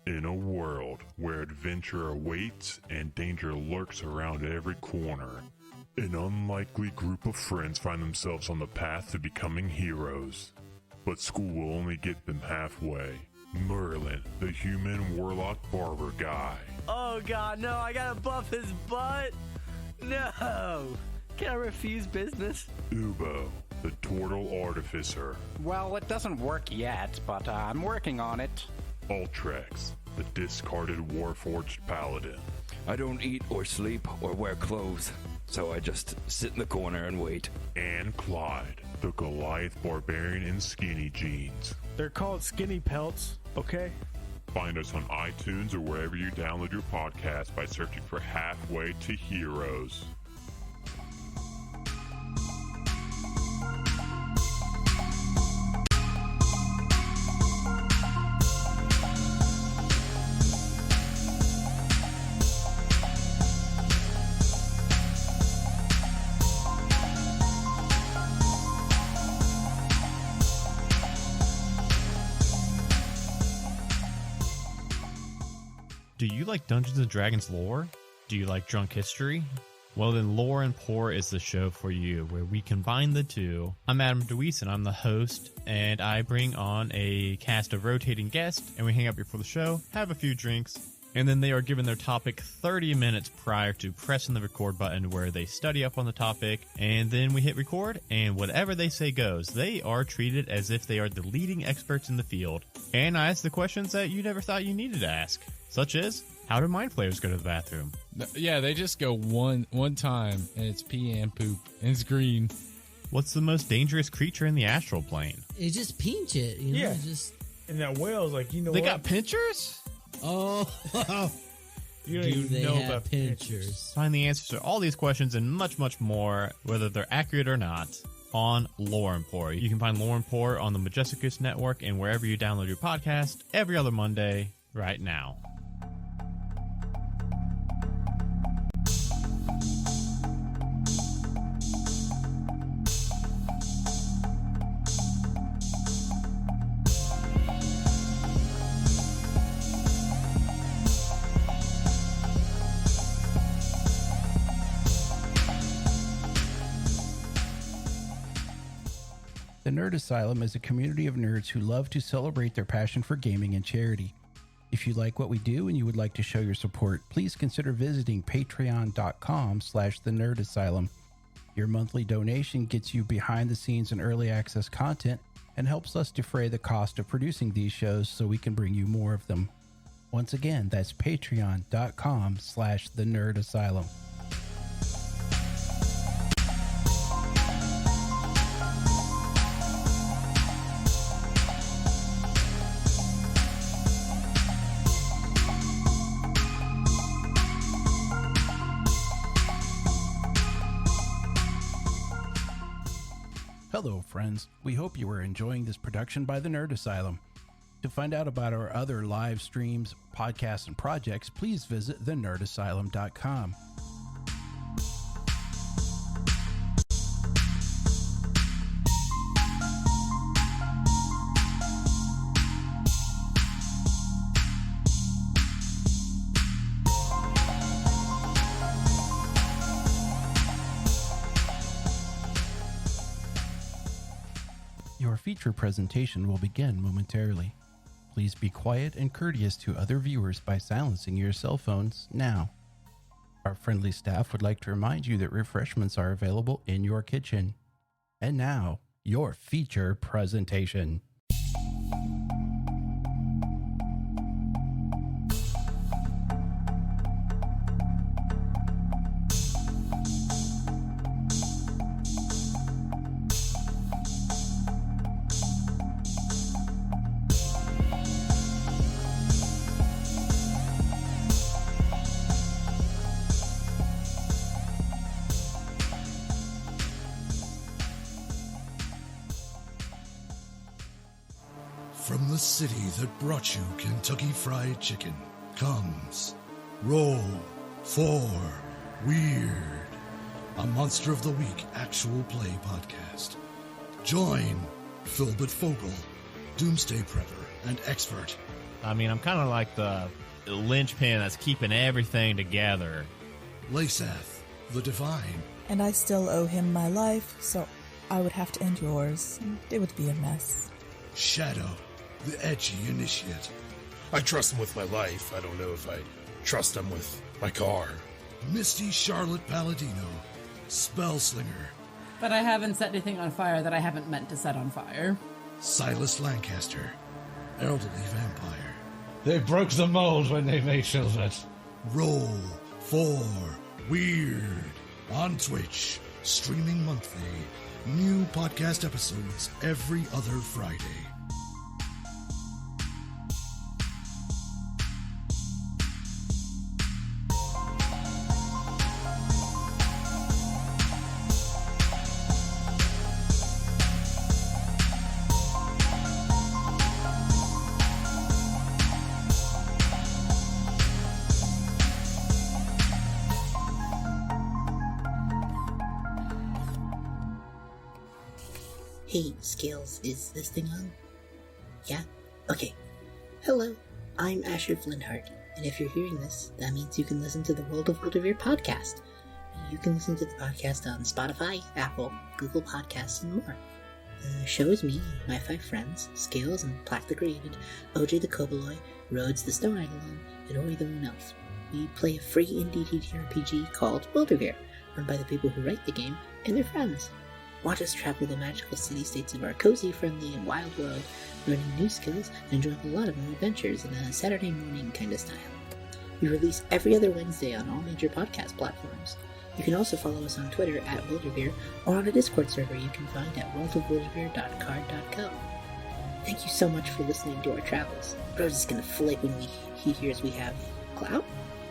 In a world where adventure awaits and danger lurks around every corner, an unlikely group of friends find themselves on the path to becoming heroes. But school will only get them halfway. Merlin, the human warlock barber guy. Oh god, no, I gotta buff his butt! No! Can I refuse business? Ubo, the turtle artificer. Well, it doesn't work yet, but I'm working on it. Ultrex, the discarded warforged paladin. I don't eat or sleep or wear clothes, so I just sit in the corner and wait. And Clyde, the Goliath barbarian in skinny jeans. They're called skinny pelts, okay? Find us on iTunes or wherever you download your podcast by searching for Halfway to Heroes. Do you like Dungeons & Dragons lore? Do you like drunk history? Well then, Lore and Pour is the show for you, where we combine the two. I'm Adam DeWeese, and I'm the host, and I bring on a cast of rotating guests, and we hang out before the show, have a few drinks, and then they are given their topic 30 minutes prior to pressing the record button, where they study up on the topic, and then we hit record, and whatever they say goes. They are treated as if they are the leading experts in the field. And I ask the questions that you never thought you needed to ask, such as, how do mind flayers go to the bathroom? Yeah, they just go one time, and it's pee and poop, and it's green. What's the most dangerous creature in the astral plane? It just pinch it, you know? Yeah. It just, And that whale's like, you know They what? got pinchers? oh, You don't do even they know have about pinchers? Find the answers to all these questions and much, much more, whether they're accurate or not, on Lore and Pour. You can find Lore and Pour on the Majesticus Network and wherever you download your podcast every other Monday right now. The Nerd Asylum is a community of nerds who love to celebrate their passion for gaming and charity. If you like what we do and you would like to show your support, please consider visiting patreon.com/thenerdasylum. Your monthly donation gets you behind the scenes and early access content and helps us defray the cost of producing these shows so we can bring you more of them. Once again, that's patreon.com/thenerdasylum. Hello, friends. We hope you are enjoying this production by the Nerd Asylum. To find out about our other live streams, podcasts, and projects, please visit thenerdasylum.com. Your feature presentation will begin momentarily. Please be quiet and courteous to other viewers by silencing your cell phones now. Our friendly staff would like to remind you that refreshments are available in your kitchen. And now, your feature presentation. From the city that brought you Kentucky Fried Chicken comes Roll for Weird, a Monster of the Week actual play podcast. Join Philbert Fogel, Doomsday Prepper and expert, I mean, I'm kind of like the linchpin that's keeping everything together. Lasath, the Divine. And I still owe him my life, so I would have to end yours. It would be a mess. Shadow, the Edgy Initiate. I trust him with my life. I don't know if I trust him with my car. Misty Charlotte Palladino, Spellslinger. But I haven't set anything on fire that I haven't meant to set on fire. Silas Lancaster, Elderly Vampire. They broke the mold when they made Filbert. Roll for Weird. On Twitch, streaming monthly. New podcast episodes every other Friday. Hey, Scales, is this thing on? Yeah? Okay. Hello, I'm Asher Flintheart, and if you're hearing this, that means you can listen to the World of Wildevere podcast. You can listen to the podcast on Spotify, Apple, Google Podcasts, and more. The show is me and my 5 friends, Scales and Plaque the Created, OJ the Koboloi, Rhodes the Stone Eidolon, and Ori the Moon Elf. We play a free indie TTRPG called Wildevere, run by the people who write the game and their friends. Watch us travel the magical city-states of our cozy, friendly, and wild world, learning new skills and enjoying a lot of new adventures in a Saturday morning kind of style. We release every other Wednesday on all major podcast platforms. You can also follow us on Twitter at Wildevere or on a Discord server you can find at worldofwildevere.card.co. Thank you so much for listening to our travels. Rose is gonna flake when he hears we have clout?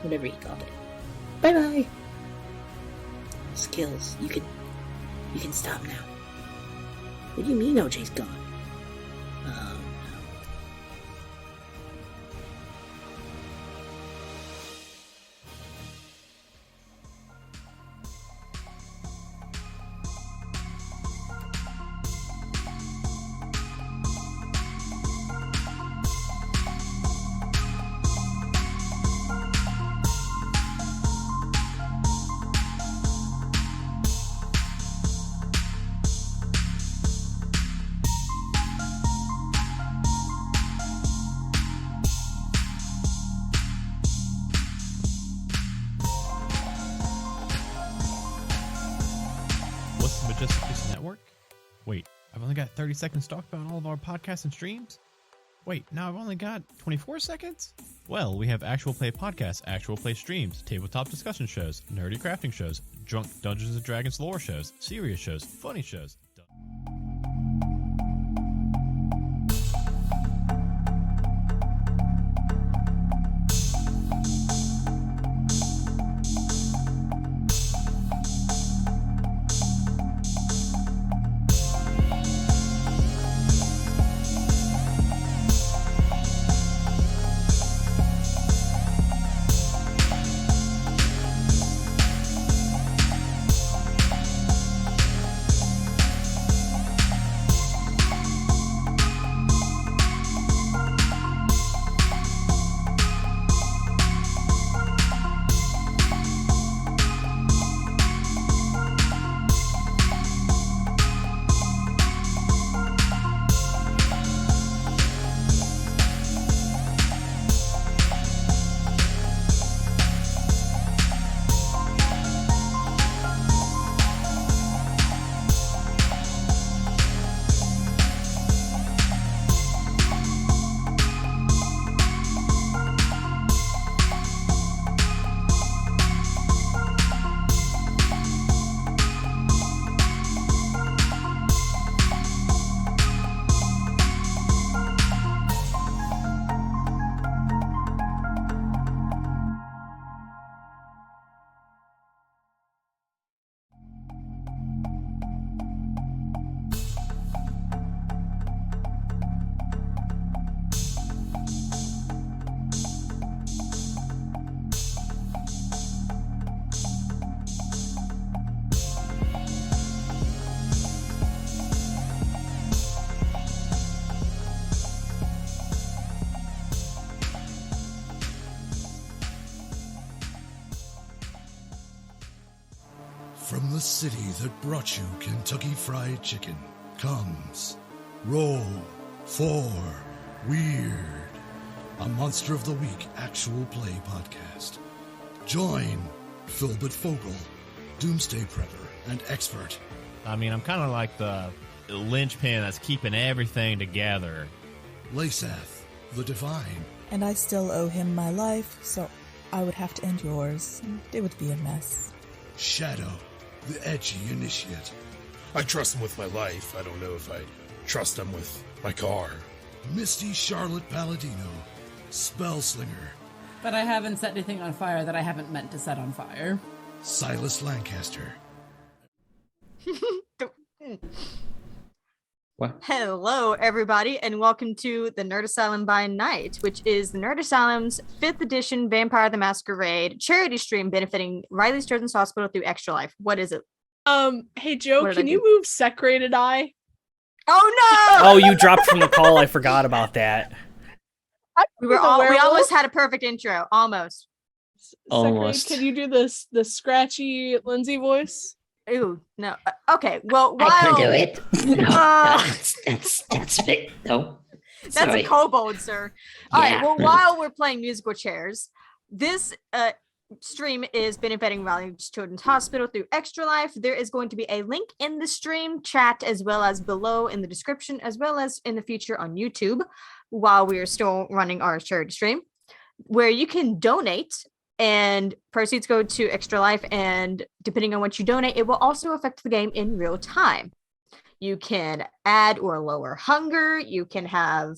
Whatever he called it. Bye-bye! Skills, you can stop now. What do you mean OJ's gone? Oh, no. What's the Majestic Beast Network? Wait, I've only got 30 seconds to talk about all of our podcasts and streams? Wait, now I've only got 24 seconds? Well, we have actual play podcasts, actual play streams, tabletop discussion shows, nerdy crafting shows, drunk Dungeons & Dragons lore shows, serious shows, funny shows. the city that brought you Kentucky Fried Chicken comes Roll for Weird, a Monster of the Week actual play podcast. Join Philbert Fogel, Doomsday Prepper and Expert. I mean, I'm kind of like the linchpin that's keeping everything together. Lasath, the Divine. And I still owe him my life, so I would have to end yours. It would be a mess. Shadow, the Edgy Initiate. I trust him with my life. I don't know if I trust him with my car. Misty Charlotte Palladino, Spellslinger. But I haven't set anything on fire that I haven't meant to set on fire. Silas Lancaster. What? Hello, everybody, and welcome to the Nerd Asylum by Night, which is the Nerd Asylum's 5th edition Vampire the Masquerade charity stream benefiting Riley Children's Hospital through Extra Life. What is it? Hey, Joe, can you move Secrated Eye? Oh, no! Oh, you dropped from the call. I forgot about that. We almost had a perfect intro. Almost. Almost. Can you do the scratchy Lindsay voice? Ooh, no. Okay, well, while... I can do it. No, that's fake. No. That's Sorry. a kobold, sir. All Yeah. right, well, while we're playing musical chairs, this stream is benefiting Raleigh Children's Hospital through Extra Life. There is going to be a link in the stream chat as well as below in the description, as well as in the future on YouTube while we are still running our charity stream, where you can donate and proceeds go to Extra Life, and depending on what you donate, it will also affect the game in real time. You can add or lower hunger. You can have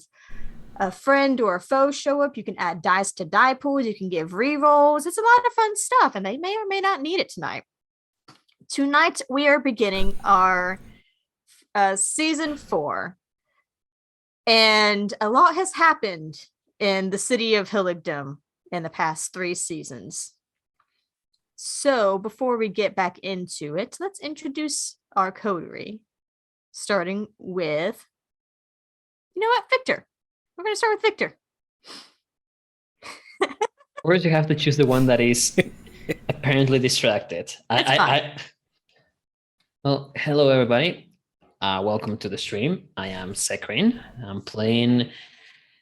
a friend or a foe show up. You can add dice to die pools. You can give rerolls. It's a lot of fun stuff, and they may or may not need it tonight. Tonight, we are beginning our season 4, and a lot has happened in the city of Hilligdom in the past 3 seasons. So before we get back into it, let's introduce our coterie, starting with, you know what, Victor. We're going to start with Victor. Or you have to choose the one that is apparently distracted. Well, hello everybody. Welcome to the stream. I am Sekrin. I'm playing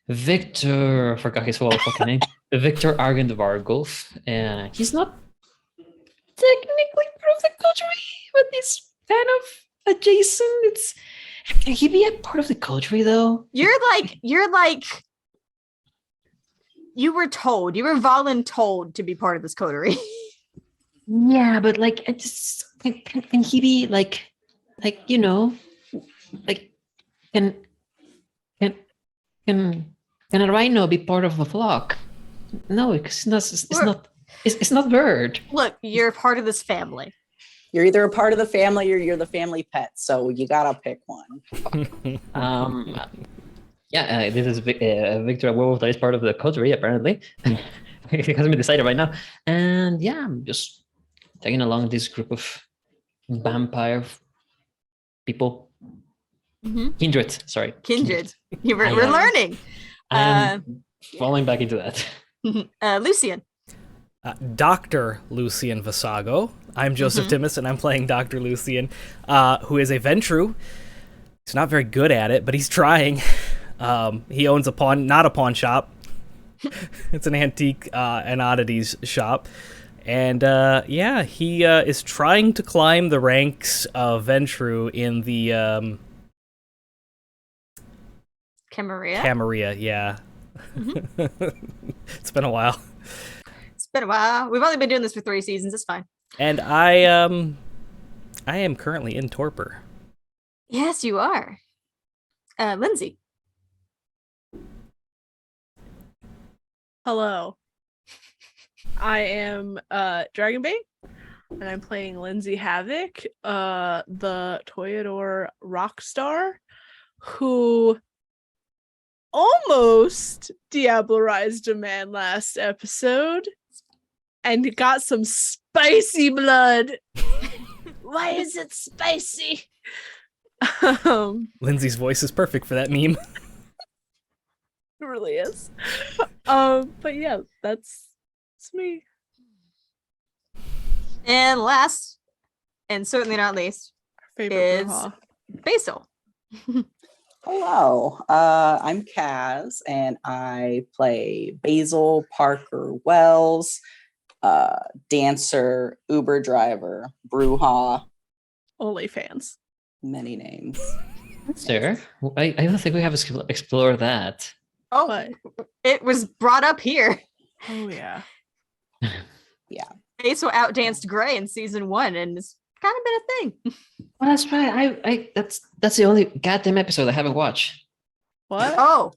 Victor. I forgot his full fucking name. Victor Argent Vargulf. He's not technically part of the coterie, but he's kind of adjacent. Can he be a part of the coterie though? You were voluntold to be part of this coterie. Yeah, but like, I just can he be like you know, like can a rhino be part of a flock? No, because it's not bird. Look, you're part of this family. You're either a part of the family or you're the family pet, so you gotta pick one. This is Victor Werewolf that is part of the coterie, apparently. It hasn't been decided right now. And yeah, I'm just tagging along this group of vampire people. Mm-hmm. Kindred, sorry. Kindred. We're learning. I'm falling back into that. Lucian. Dr. Lucian Vasago. I'm Joseph Timmis, and I'm playing Dr. Lucian, who is a Ventru. He's not very good at it, but he's trying. He owns not a pawn shop. It's an antique and oddities shop. And he is trying to climb the ranks of Ventru in the Camarilla, yeah. It's been a while. We've only been doing this for 3 seasons. It's fine. And I am currently in torpor. Yes, you are. Lindsay. Hello. I am Dragonbait, and I'm playing Lindsay Havoc, the Toreador rock star, who almost diablerized a man last episode and got some spicy blood. Why is it spicy? Lindsay's voice is perfect for that meme. It really is. But yeah, that's me. And last and certainly not least, Favorite is brouhaha. Basil. Hello, I'm Kaz, and I play Basil Parker Wells, dancer, Uber driver, Bruja. OnlyFans. Many names. Sir, I don't think we have explored that. Oh, it was brought up here. Oh yeah. Yeah. Basil outdanced Gray in season 1, and it's kind of been a thing. Well, that's right. I that's the only goddamn episode I haven't watched. What? Oh,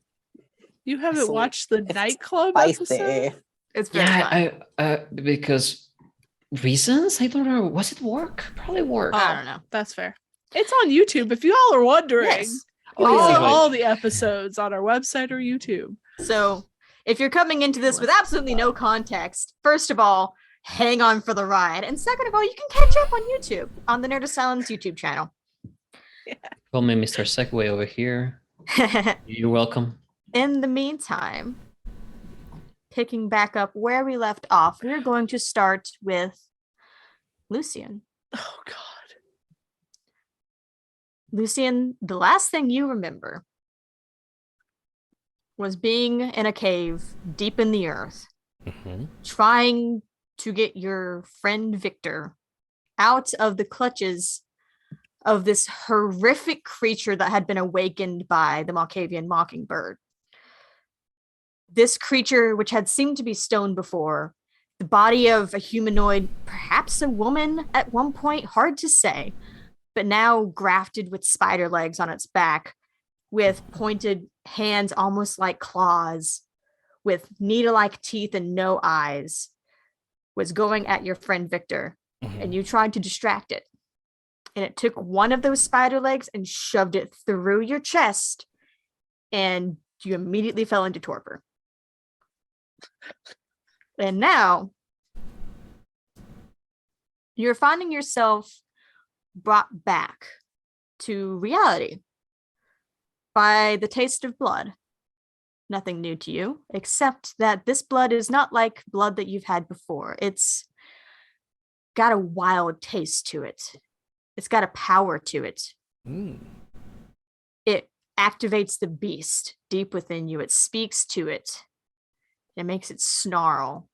You haven't It's- watched the it's nightclub spicy. episode? it's very fun. I because reasons I don't know. Was it work? Probably work. I don't know. That's fair. It's on YouTube if you all are wondering. Yes. You Oh, can see yeah. all the episodes on our website or YouTube. So, if you're coming into this with absolutely no context, first of all, hang on for the ride, and second of all, you can catch up on YouTube on the Nerd of Silence YouTube channel. Call me Mr. Segway over here. You're welcome. In the meantime, picking back up where we left off, we're going to start with Lucian. Oh God. Lucian, the last thing you remember was being in a cave deep in the earth, trying to get your friend Victor out of the clutches of this horrific creature that had been awakened by the Malkavian Mockingbird. This creature, which had seemed to be stone before, the body of a humanoid, perhaps a woman at one point, hard to say, but now grafted with spider legs on its back, with pointed hands almost like claws, with needle-like teeth and no eyes, was going at your friend Victor, and you tried to distract it. And it took one of those spider legs and shoved it through your chest, and you immediately fell into torpor. And now you're finding yourself brought back to reality by the taste of blood. Nothing new to you, except that this blood is not like blood that you've had before. It's got a wild taste to it. It's got a power to it. It activates the beast deep within you. It speaks to it. It makes it snarl.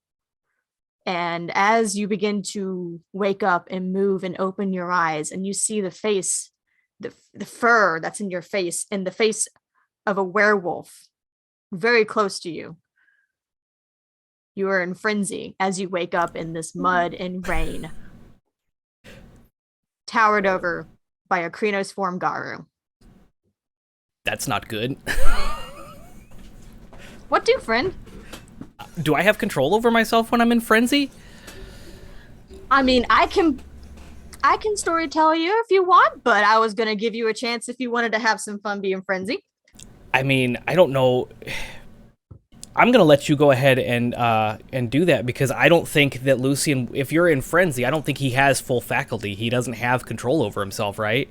And as you begin to wake up and move and open your eyes, and you see the face, the fur that's in your face, and the face of a werewolf very close to you, you are in frenzy as you wake up in this mud and rain, towered over by a Krenos form Garu. That's not good. What do, friend? Do I have control over myself when I'm in frenzy? I mean, I can story tell you if you want, but I was gonna give you a chance if you wanted to have some fun being frenzy. I mean, I don't know. I'm gonna let you go ahead and do that, because I don't think that Lucian, if you're in frenzy, I don't think he has full faculty. He doesn't have control over himself, right?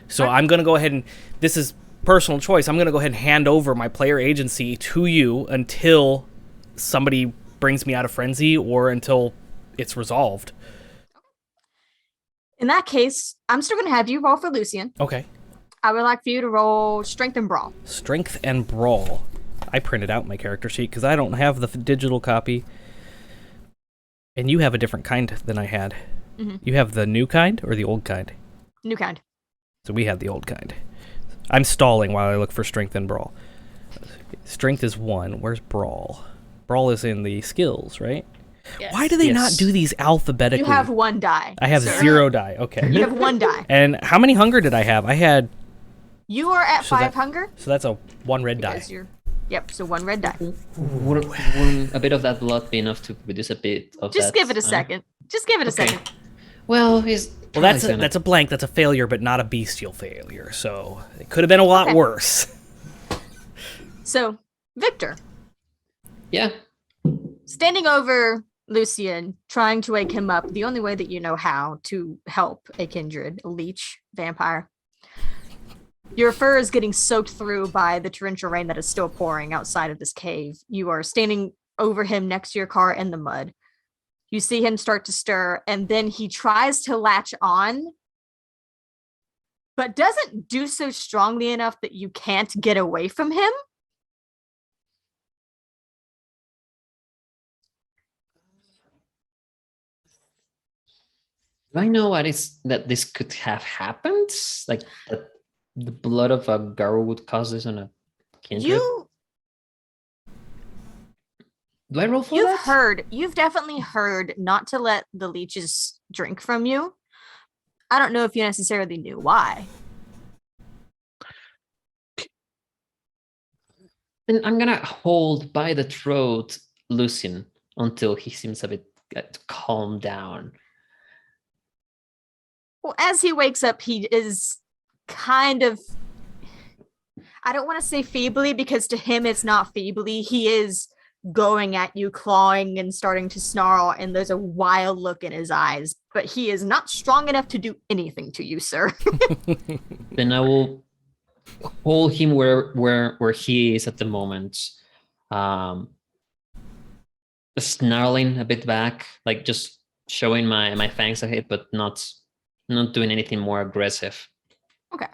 So I'm gonna go ahead and, this is personal choice, I'm gonna go ahead and hand over my player agency to you until somebody brings me out of frenzy or until it's resolved. In that case, I'm still gonna have you roll for Lucian. Okay. I would like for you to roll Strength and Brawl. Strength and Brawl. I printed out my character sheet because I don't have the digital copy. And you have a different kind than I had. Mhm. You have the new kind or the old kind? New kind. So we have the old kind. I'm stalling while I look for Strength and Brawl. Strength is 1. Where's Brawl? Brawl is in the skills, right? Yes. Why do they not do these alphabetically? You have 1 die. I have sir. 0 die. Okay. You have 1 die. And how many hunger did I have? I had... You are at So 5 that- hunger. So that's a 1 red die. Because you're, yep, so 1 red die. Wouldn't a bit of that blood be enough to reduce a bit of Just that? give it a second. Just give it a second. Well, he's Well, that's a blank. That's a failure, but not a bestial failure. So it could have been a lot Okay. worse. So, Victor. Yeah. Standing over Lucian, trying to wake him up the only way that you know how to help a kindred, a leech, vampire. Your fur is getting soaked through by the torrential rain that is still pouring outside of this cave. You are standing over him next to your car in the mud. You see him start to stir, and then he tries to latch on, but doesn't do so strongly enough that you can't get away from him. Do I know what is that this could have happened? Like that the blood of a girl would cause this on a kindred? Do I roll for that? You've definitely heard not to let the leeches drink from you. I don't know if you necessarily knew why. And I'm gonna hold by the throat Lucian until he seems a bit calm down. Well, as he wakes up, he is kind of, I don't want to say feebly, because to him it's not feebly. He is going at you, clawing and starting to snarl, and there's a wild look in his eyes, but he is not strong enough to do anything to you, sir. Then I will hold him where he is at the moment, snarling a bit back, like just showing my fangs ahead, but not doing anything more aggressive. Okay.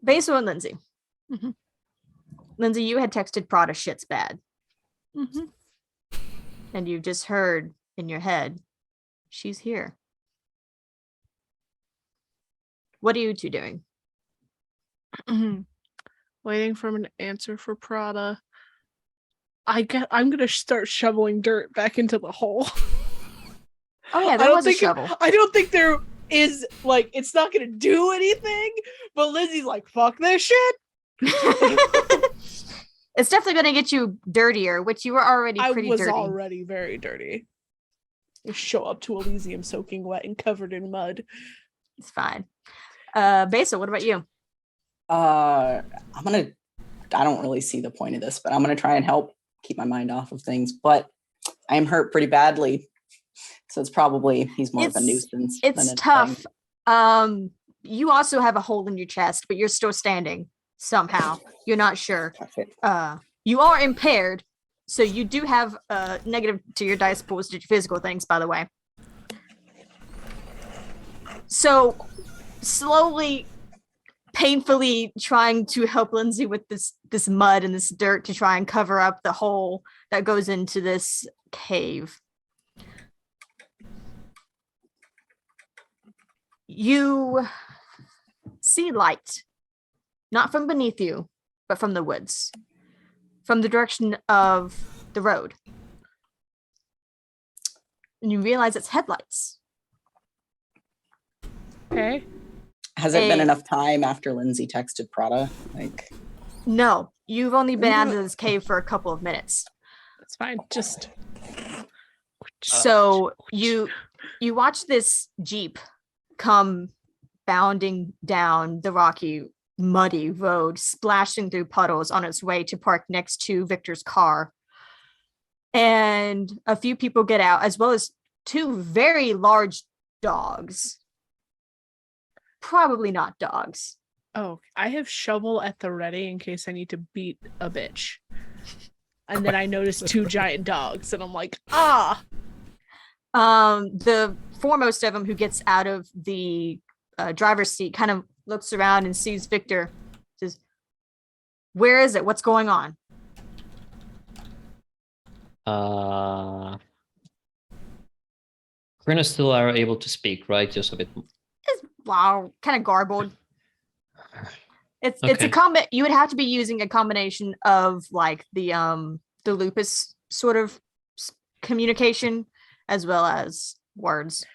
Basil and Lindsay. Mm-hmm. Lindsay, you had texted Prada shit's bad. Mm-hmm. And you've just heard in your head, she's here. What are you two doing? Waiting for an answer for Prada. I'm gonna start shoveling dirt back into the hole. Oh yeah, there was a shovel. I don't think there is, like, it's not gonna do anything, but Lizzie's like, fuck this shit. It's definitely gonna get you dirtier, which you were already pretty dirty. I was already very dirty. You show up to Elysium soaking wet and covered in mud. It's fine. Basil, what about you? I don't really see the point of this, but I'm gonna try and help keep my mind off of things. But I am hurt pretty badly, so it's probably he's more of a nuisance. It's tough. You also have a hole in your chest, but you're still standing somehow. You're not sure. You are impaired, so you do have negative to your dice pools to your physical things, by the way. So slowly, painfully trying to help Lindsay with this mud and this dirt to try and cover up the hole that goes into this cave. You see light, not from beneath you, but from the woods, from the direction of the road. And you realize it's headlights. Okay. Has it been enough time after Lindsay texted Prada? Like, no, you've only been out of this cave for a couple of minutes. That's fine. Just so you watch this Jeep come bounding down the rocky, muddy road, splashing through puddles on its way to park next to Victor's car. And a few people get out, as well as two very large dogs. Probably not dogs. Oh, I have shovel at the ready in case I need to beat a bitch. And then I notice two giant dogs, and I'm like, ah. The foremost of them, who gets out of the driver's seat, kind of looks around and sees Victor. Says, "Where is it? What's going on?" Krina still are able to speak, right? Just a bit. Wow, kind of garbled. It's Okay. a you would have to be using a combination of like the lupus sort of communication as well as words.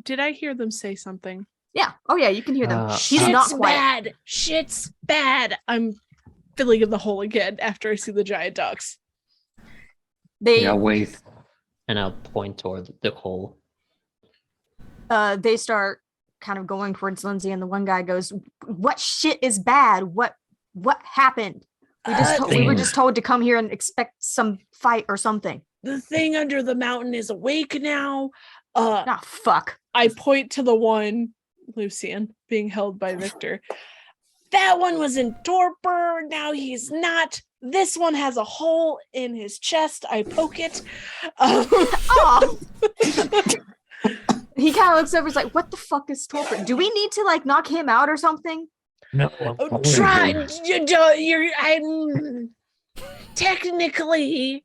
Did I hear them say something? Yeah. Oh yeah, you can hear them. He's Shit's not quiet. bad. Shit's bad. I'm filling in the hole again after I see the giant dogs. Wait. And I'll point toward the hole. They start kind of going towards Lindsay, and the one guy goes, "What shit is bad? What happened? We were just told to come here and expect some fight or something." The thing under the mountain is awake now. Fuck. I point to the one, Lucian, being held by Victor. That one was in torpor. Now he's not. This one has a hole in his chest. I poke it. Aw. He kind of looks over. He's like, "What the fuck is torpor? Do we need to like knock him out or something?" No. Try. I'm technically,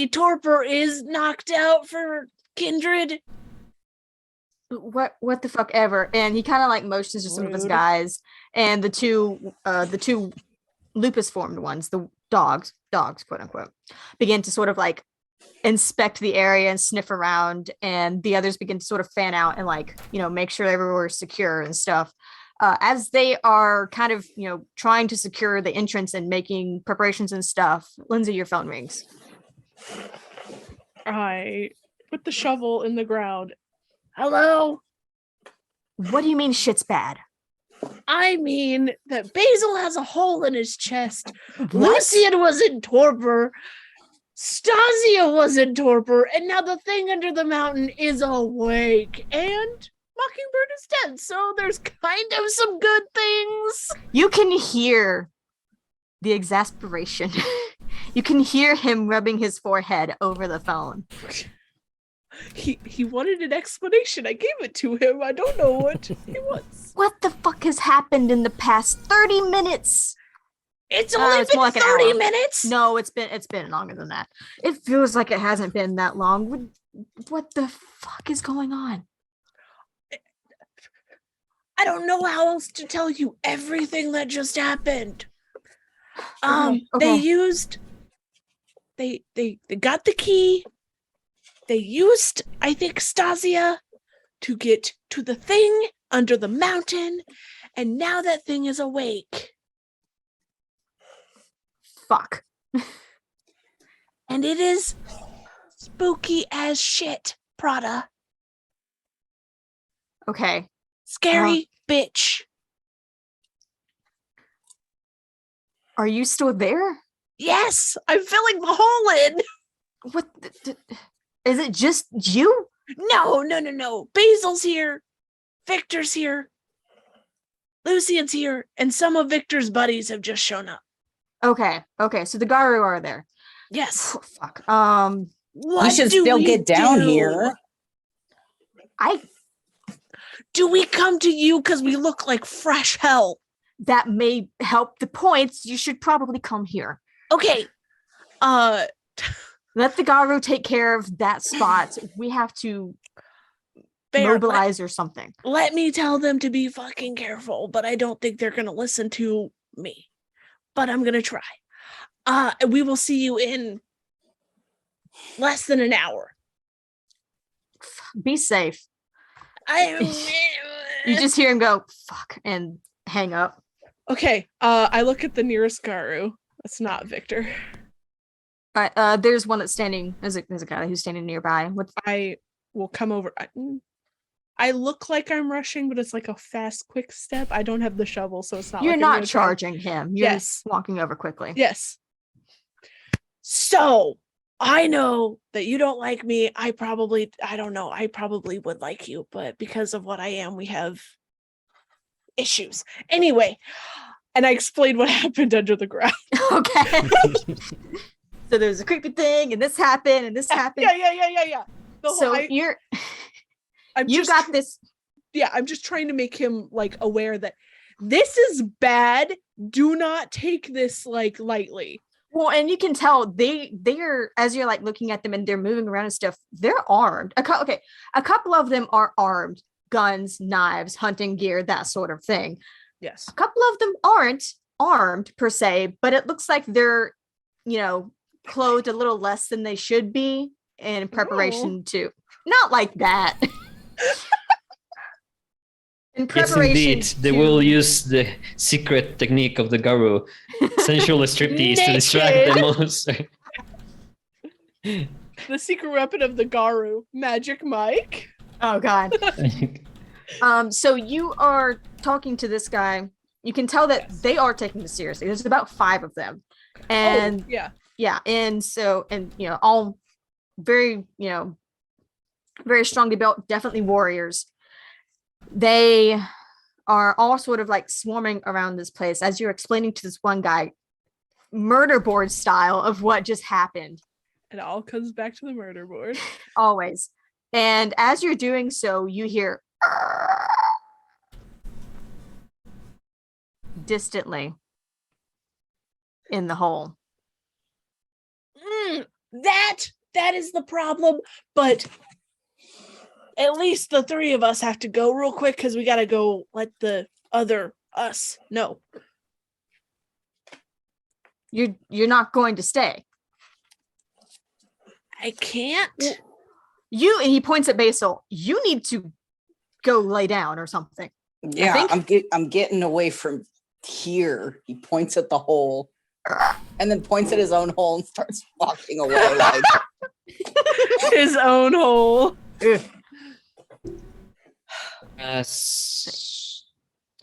torpor is knocked out for Kindred. What the fuck ever. And he kind of like motions to some of his Rude. guys, and the two lupus formed ones, the dogs, quote unquote, begin to sort of like inspect the area and sniff around, and the others begin to sort of fan out and like, make sure everywhere's secure and stuff. As they are kind of, trying to secure the entrance and making preparations and stuff, Lindsay, your phone rings. I put the shovel in the ground. Hello? What do you mean shit's bad? I mean that Basil has a hole in his chest. Lucian was in torpor. Stasia was in torpor. And now the thing under the mountain is awake. And Mockingbird is dead. So there's kind of some good things. You can hear the exasperation. You can hear him rubbing his forehead over the phone. He wanted an explanation. I gave it to him. I don't know what he wants. What the fuck has happened in the past 30 minutes? It's only been more like an 30 hour. minutes? No, it's been longer than that. It feels like it hasn't been that long. What the fuck is going on? I don't know how else to tell you everything that just happened. Okay. They got the key. They used, I think, Stasia to get to the thing under the mountain, and now that thing is awake. Fuck. And it is spooky as shit, Prada. Okay. Scary bitch. Are you still there? Yes, I'm filling the hole in. What? Is it just you? No. Basil's here. Victor's here. Lucian's here. And some of Victor's buddies have just shown up. Okay. So the Garu are there. Yes. Oh, fuck. We should still get down here. Do we come to you because we look like fresh hell? That may help the points. You should probably come here. Okay. Let the Garu take care of that spot. We have to mobilize or something. Let me tell them to be fucking careful, but I don't think they're gonna listen to me. But I'm gonna try. We will see you in less than an hour. Be safe. You just hear him go, fuck, and hang up. Okay, I look at the nearest Garu. That's not Victor. There's one that's standing. There's a guy who's standing nearby. I will come over. I look like I'm rushing, but it's like a fast, quick step. I don't have the shovel, so it's not. You're like not charging him. You're Yes. just walking over quickly. Yes. So I know that you don't like me. I don't know. I probably would like you, but because of what I am, we have issues. Anyway, and I explained what happened under the ground. Okay. So there's a creepy thing, and this happened, and this happened. Yeah. Got this. Yeah, I'm just trying to make him like aware that this is bad. Do not take this like lightly. Well, and you can tell they're as you're like looking at them and they're moving around and stuff. They're armed. A couple of them are armed, guns, knives, hunting gear, that sort of thing. Yes. A couple of them aren't armed per se, but it looks like they're, clothed a little less than they should be in preparation to. Not like that. In Yes, preparation indeed. They will use the secret technique of the Garu, sensual striptease, to distract the monster. The secret weapon of the Garu, Magic Mike. Oh God. So you are talking to this guy. You can tell that they are taking this seriously. There's about 5 of them, and and all very very strongly built, definitely warriors. They are all sort of like swarming around this place as you're explaining to this one guy, murder board style, of what just happened. It all comes back to the murder board. Always. And as you're doing so, you hear distantly in the hole. That is the problem. But at least the three of us have to go real quick because we gotta go let the other us know. You're not going to stay. I can't. And he points at Basil. You need to go lay down or something. Yeah, I'm getting away from here. He points at the hole and then points at his own hole and starts walking away. Like his own hole. I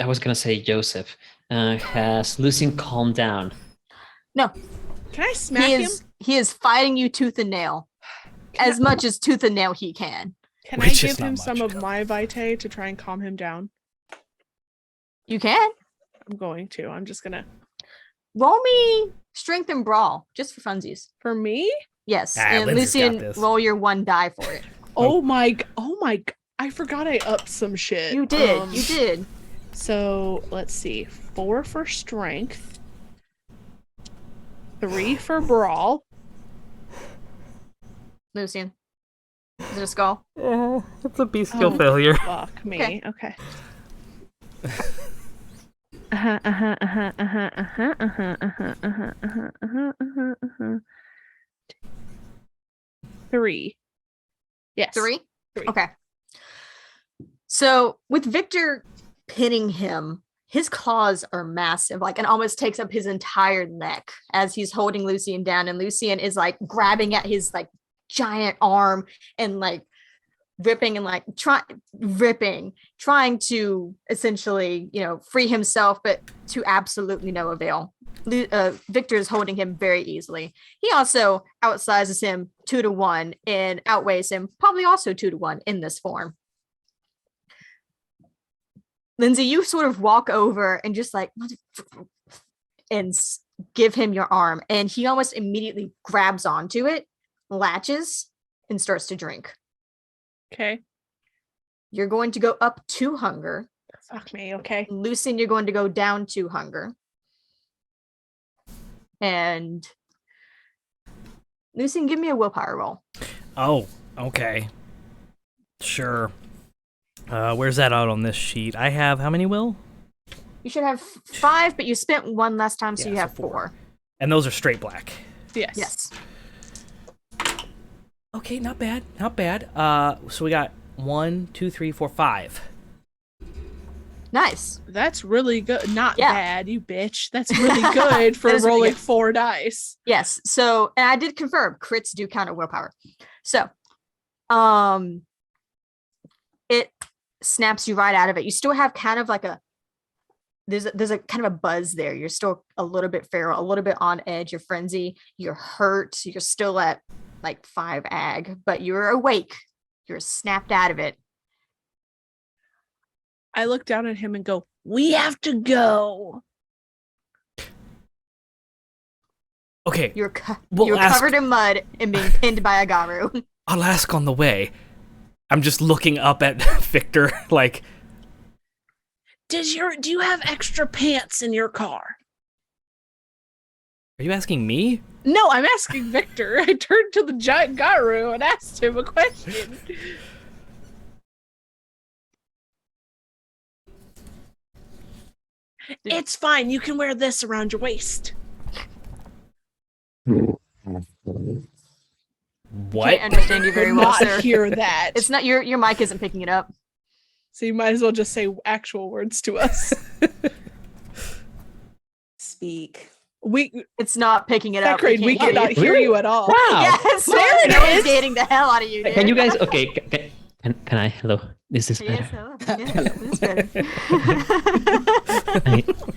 was gonna say Joseph. Has Lucien calmed down? No. Can I smack him? He is fighting you tooth and nail. As much as tooth and nail he can. Can I give him some of my vitae to try and calm him down? You can. I'm going to. I'm just gonna roll me strength and brawl just for funsies. For me? Yes. And Lucien, roll your 1 die for it. Oh my! I forgot I upped some shit. You did. You did. So let's see. 4 for strength. 3 for brawl. Lucien. Is it a skull? It's a bestial failure. Fuck me. Okay. 3. Yes. 3? Okay. So with Victor pinning him, his claws are massive, like, and almost takes up his entire neck as he's holding Lucien down, and Lucien is like grabbing at his like giant arm and like ripping and like trying to essentially, free himself, but to absolutely no avail. Victor is holding him very easily. He also outsizes him 2-1 and outweighs him probably also 2-1 in this form. Lindsay, you sort of walk over and just like and give him your arm, and he almost immediately grabs onto it, latches, and starts to drink. Okay. You're going to go up 2 hunger. Fuck me, okay. Lucien, you're going to go down 2 hunger. And Lucien, give me a willpower roll. Oh, okay. Sure. Where's that out on this sheet? I have how many will? You should have 5, but you spent 1 last time, so you have 4. And those are straight black. Yes. Okay, not bad. Not bad. So we got 1, 2, 3, 4, 5. Nice. That's really good. Not bad, you bitch. That's really good for rolling 4 dice. Yes. So, and I did confirm crits do count as willpower. So, it snaps you right out of it. You still have kind of like there's a kind of a buzz there. You're still a little bit feral, a little bit on edge. You're frenzy. You're hurt. You're still at like 5 ag, but you're awake. You're snapped out of it. I look down at him and go, "We have to go." Okay. You're covered in mud and being pinned by a Garu. I'll ask on the way. I'm just looking up at Victor like, do you have extra pants in your car? Are you asking me? No, I'm asking Victor. I turned to the giant Garu and asked him a question. It's fine. You can wear this around your waist. What? Can't understand you very well, not sir. Hear that? It's not your mic isn't picking it up. So you might as well just say actual words to us. Speak. It's not picking it up. We cannot hear you at all. Wow. Yes, There it is. dating the hell out of you. Dude. Can you guys? Okay. Can I? Hello. This is better. Yes, hello. Yes, this is better.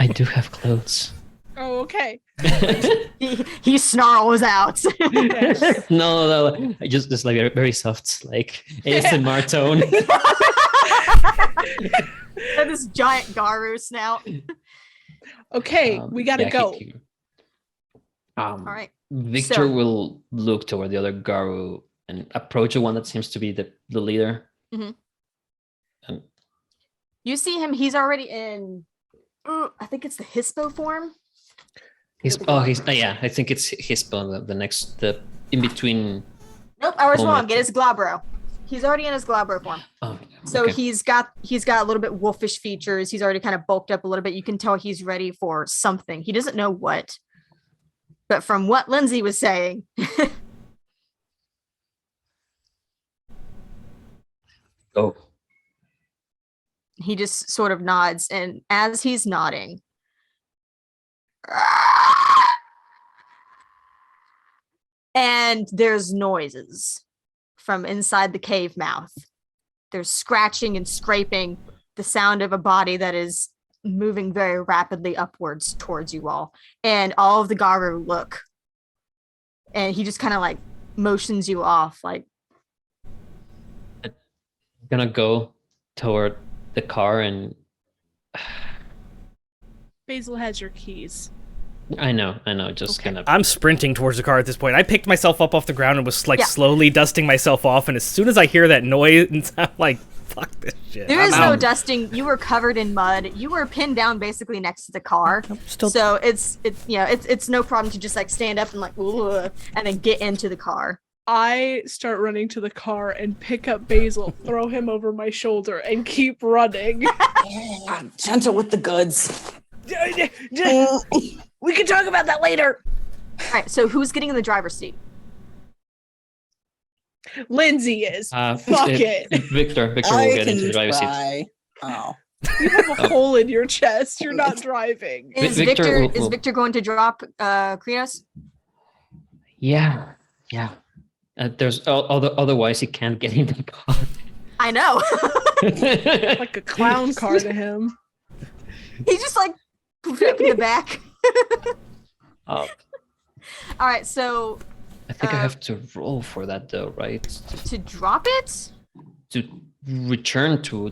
I do have clothes. Oh, okay. He snarls out. No, just like very soft, like ASMR tone. And this giant Garu snout. Okay, we gotta go. All right. Victor So- will look toward the other Garu and approach the one that seems to be the leader. Mhm. And You see him. He's already in. I think it's the Hispo form. he's yeah, I think it's Hispo, the in between. Nope, I was moment. wrong. It is Glabro. He's already in his Glabro form. Oh, So okay. he's got a little bit wolfish features. He's already kind of bulked up a little bit. You can tell he's ready for something. He doesn't know what. But from what Lindsay was saying, Oh. he just sort of nods. And as he's nodding, and there's noises from inside the cave mouth. There's scratching and scraping, the sound of a body that is moving very rapidly upwards towards you all. And all of the Garu look. And he just kind of like motions you off, like, I'm gonna go toward the car and Basil has your keys. I know, just kind of. I'm sprinting towards the car at this point. I picked myself up off the ground and was like Yeah. slowly dusting myself off. And as soon as I hear that noise, I'm like, fuck this shit. there I'm is no out. dusting. You were covered in mud. You were pinned down basically next to the car. still- So it's no problem to just like stand up and like, "Ugh," and then get into the car. I start running to the car and pick up Basil, throw him over my shoulder, and keep running. Gentle with the goods. We can talk about that later. All right. So who's getting in the driver's seat? Lindsay is. Fuck Victor will get into the driver's seat. Oh. You have a hole in your chest. You're not driving. Is Victor Victor will- going to drop Krinos? Yeah. There's otherwise he can't get in the car. I know. Like a clown car to him. He just like poofed up in the back. Oh, All right, so I think I have to roll for that though, right? to drop it, To return to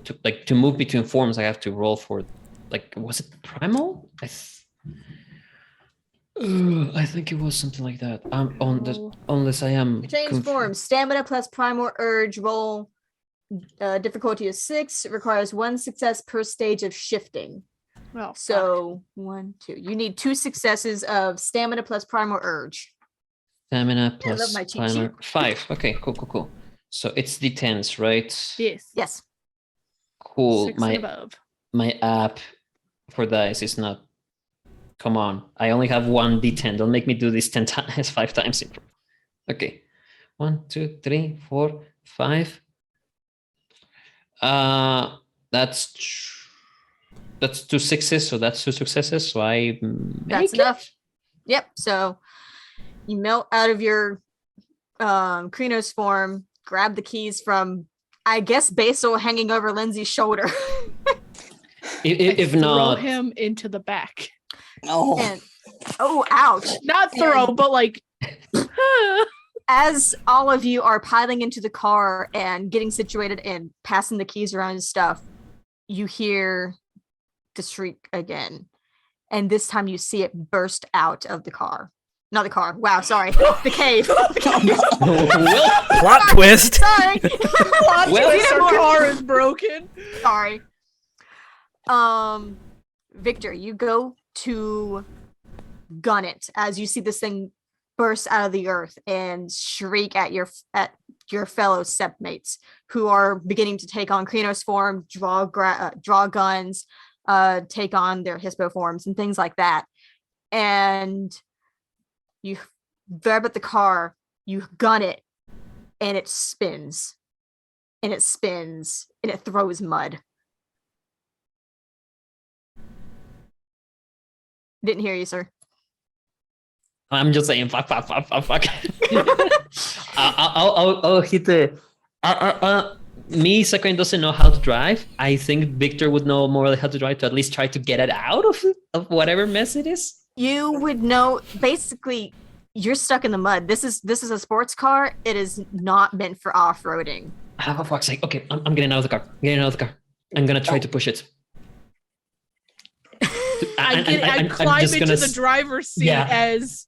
move between forms, I have to roll for, like, was it primal? I think it was something like that. Unless I am change form, stamina plus primal urge roll. Difficulty is 6. It requires 1 success per stage of shifting. Well, So 1, 2. You need 2 successes of stamina plus primal urge. Stamina I love plus my cheat primal. sheet. 5. Okay, cool. So it's D10s, right? Yes. Yes. Cool. 6 and above. My app for dice is not. Come on, I only have 1 D10. Don't make me do this 10 times, 5 times. Okay, 1, 2, 3, 4, 5. That's 2 6s, so that's 2 successes. So I That's enough. Yep. So you melt out of your Krinos form, grab the keys from, I guess, Basil hanging over Lindsay's shoulder. If Throw not, him into the back. Oh. And, oh, ouch. Not throw, And- but like. As all of you are piling into the car and getting situated and passing the keys around and stuff, you hear the shriek again. And this time you see it burst out of the car. Not the car. Wow, sorry. The cave. Plot twist. Sorry. Plot twist, our car is broken. Sorry. Victor, you go to gun it as you see this thing burst out of the earth and shriek at your fellow sepmates who are beginning to take on Krinos form, draw guns, take on their Hispo forms and things like that. And you grab at the car, you gun it, and it spins. And it spins, and it throws mud. Didn't hear you, sir. I'm just saying fuck. I'll hit the. Me, Sakura doesn't know how to drive. I think Victor would know more how to drive to at least try to get it out of whatever mess it is. You would know. Basically, you're stuck in the mud. This is a sports car. It is not meant for off-roading. Ah, for fuck's sake. Okay, I'm getting out of the car. I'm gonna try to push it. I climb just into gonna the driver's seat as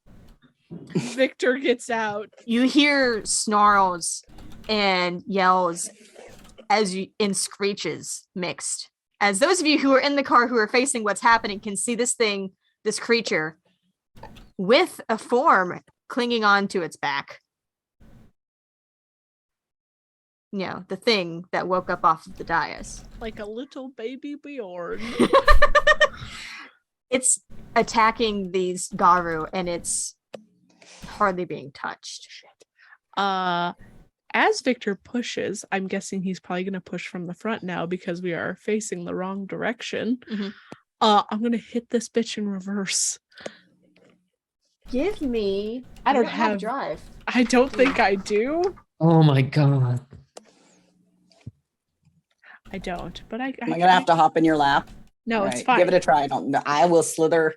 Victor gets out. You hear snarls and yells in screeches mixed. As those of you who are in the car who are facing what's happening can see this creature with a form clinging onto its back. The thing that woke up off of the dais. Like a little baby Bjorn. It's attacking these Garu and it's hardly being touched. As Victor pushes, I'm guessing he's probably going to push from the front now because we are facing the wrong direction. Mm-hmm. I'm going to hit this bitch in reverse. Give me... I don't have have drive. I don't think I do. Oh my god. I don't, but I Am I gonna have to hop in your lap? No, All it's right, fine. Give it a try. I will slither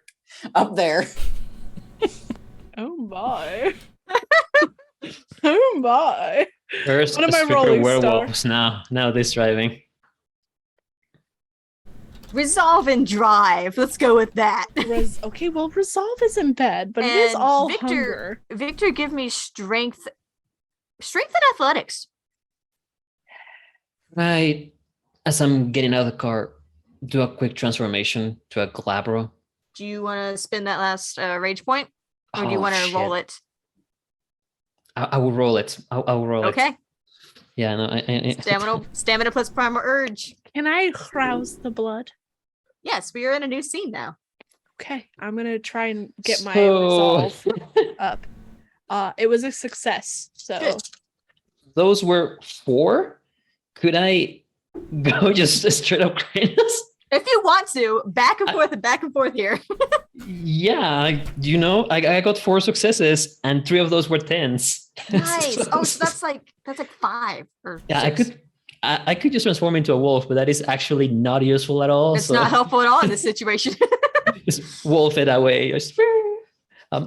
up there. Oh my. Oh my. Where's What am I Stripper rolling, werewolves now? Now this driving. Resolve and drive. Let's go with that. Okay, well, resolve isn't bad, but it is And all Victor, hunger. Victor, give me strength and athletics. Right. As I'm getting out of the car, do a quick transformation to a Glabro. Do you want to spend that last rage point, or do you Oh, want to shit. roll it? I will roll it. I will roll it. Okay. Yeah, no. Stamina plus primal urge. Can I rouse the blood? Yes, we are in a new scene now. Okay, I'm gonna try and get my So- resolve up. It was a success. So Those were 4. Could I go just straight up Kratos? If you want to, back and forth here. Yeah, I got 4 successes and 3 of those were 10s. Nice. So- Oh, so that's like 5 or Yeah, 6. I could just transform into a wolf, but that is actually not useful at all. It's not helpful at all in this situation. Just wolf it away. You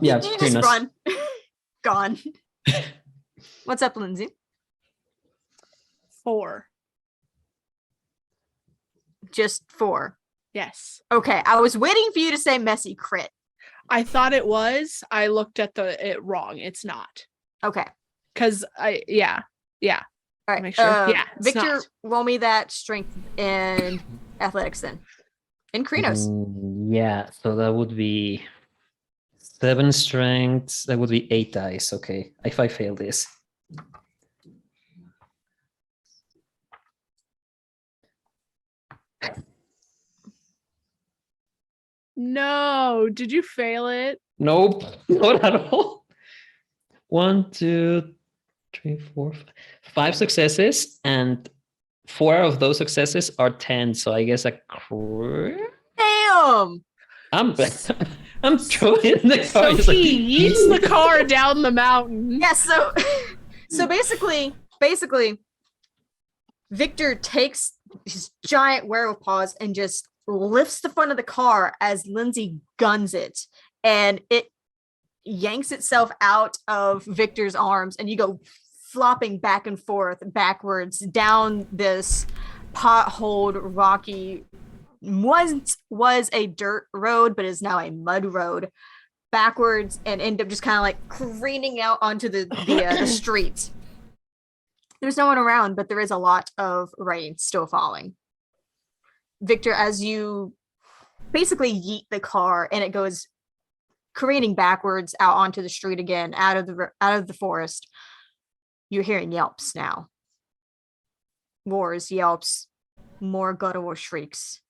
Yeah, just pretty nice. run. Gone. What's up, Lindsay? 4. Just 4. Yes. Okay, I was waiting for you to say messy crit. I thought it was. I looked at it wrong. It's not. Okay. Because yeah. All right. Make sure. Yeah. it's Victor, not. roll me that strength and athletics then. And Krinos. Yeah, so that would be 7 strengths. That would be 8 dice. Okay, if I fail this. No. Did you fail it? Nope, not at all. 1, 2, 3, 4, 5 successes, and 4 of those successes are 10. So I guess a crit. Damn. I'm throwing it in the car. So just like- he eats the car down the mountain. Yeah, so basically, Victor takes his giant werewolf paws and just lifts the front of the car as Lindsay guns it, and it yanks itself out of Victor's arms, and you go flopping back and forth, backwards down this potholed, rocky, once was a dirt road, but is now a mud road, backwards, and end up just kind of like careening out onto the street. There's no one around, but there is a lot of rain still falling. Victor, as you basically yeet the car and it goes careening backwards out onto the street again, out of the forest, you're hearing yelps now. Roars, yelps, more guttural shrieks.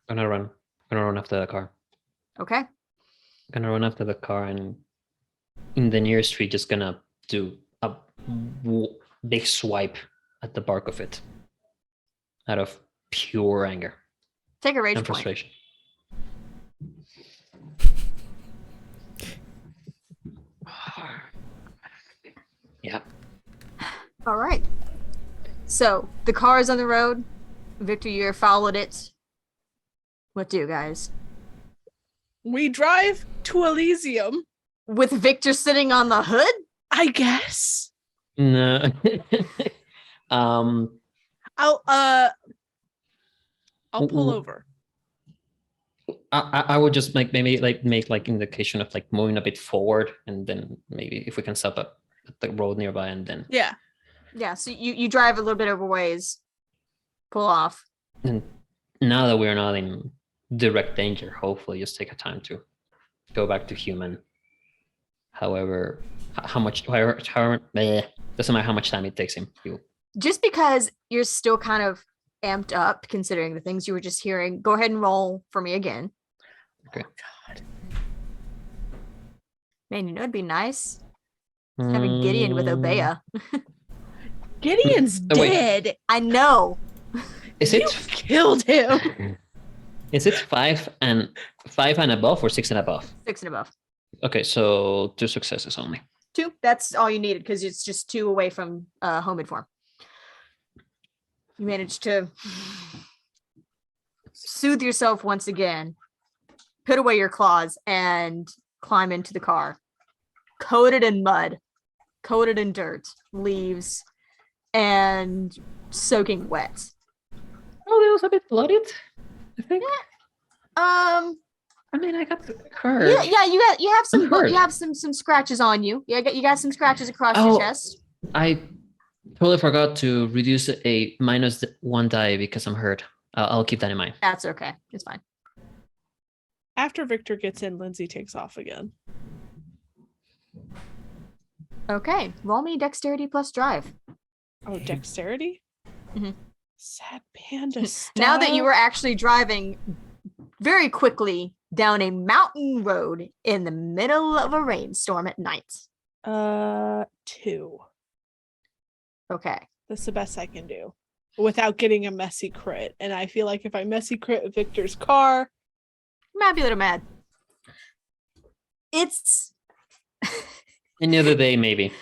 I'm gonna run after the car. Okay. Gonna run after the car, and in the nearest street, just gonna do a big swipe at the bark of it out of pure anger. Take a rage and point. frustration. Yeah. All right. So the car is on the road. Victor, you followed it. What do you guys? We drive to Elysium. With Victor sitting on the hood? I guess. No. I'll pull over. I would just make indication of like moving a bit forward, and then maybe if we can stop at the road nearby, and then Yeah, so you drive a little bit over ways, pull off. and now that we're not in direct danger, hopefully just take a time to go back to human. However, however, doesn't matter how much time it takes him. Just because you're still kind of amped up considering the things you were just hearing, go ahead and roll for me again. Okay. God. Man, you know it'd be nice having Gideon with Obeah. Gideon's dead. I know. Is it killed him? Is it 5 and above or 6 and above? 6 and above. Okay, so 2 successes only. 2. That's all you needed because it's just 2 away from home form. You managed to soothe yourself once again, put away your claws, and climb into the car. Coated in mud, coated in dirt, leaves, and soaking wet. Oh, it was a bit bloodied, I think. I mean, I got hurt. Yeah, you have some hurt. you have some scratches on you. Yeah, you got some scratches across Oh. your chest. I totally forgot to reduce a -1 die because I'm hurt. I'll keep that in mind. That's okay. It's fine. After Victor gets in, Lindsay takes off again. Okay, roll me dexterity plus drive. Oh, dexterity? Mhm. Sad panda style. Now that you were actually driving very quickly down a mountain road in the middle of a rainstorm at night. 2. Okay. That's the best I can do without getting a messy crit. And I feel like if I messy crit Victor's car, Might be a little mad. It's Any other day, maybe.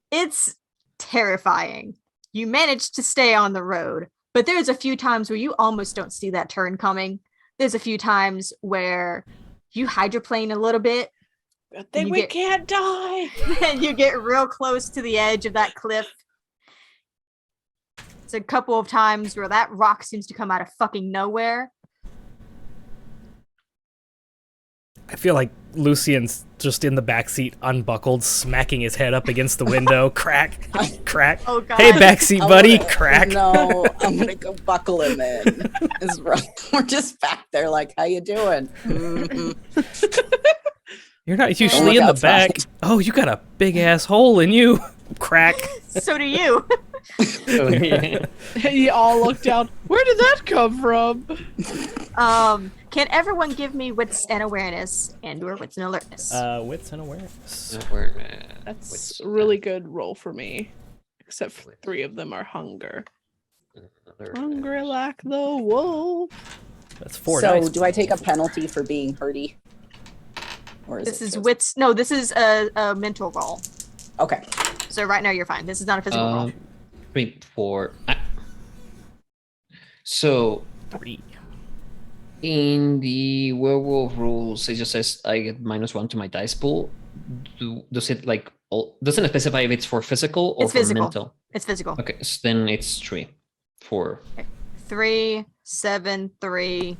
it's terrifying. You managed to stay on the road, but there's a few times where you almost don't see that turn coming. There's a few times where you hydroplane a little bit. I think we can't die. And you get real close to the edge of that cliff. It's a couple of times where that rock seems to come out of fucking nowhere. I feel like Lucian's just in the backseat, unbuckled, smacking his head up against the window. Crack, crack. Oh, God. Hey, backseat buddy, crack. No, I'm gonna go buckle him in. We're just back there, like, how you doing? You're not usually in the back. Oh, you got a big ass hole in you. Crack. So do you. You all look down. Where did that come from? Can everyone give me wits and awareness and/or wits and alertness? Wits and awareness. That's a really good roll for me. Except for 3 of them are hunger. Hungry like the wolf. That's 4 So, dice. do I take a penalty for being hurty? Or is This it is just- wits. No, this is a mental roll. Okay. So right now you're fine. This is not a physical roll. 3, 4. So 3. In the werewolf rules, it just says I get -1 to my dice pool. Does it doesn't it specify if it's for physical or It's for physical. mental? It's physical. Okay, so then it's 3, 4. 3, 7, 3,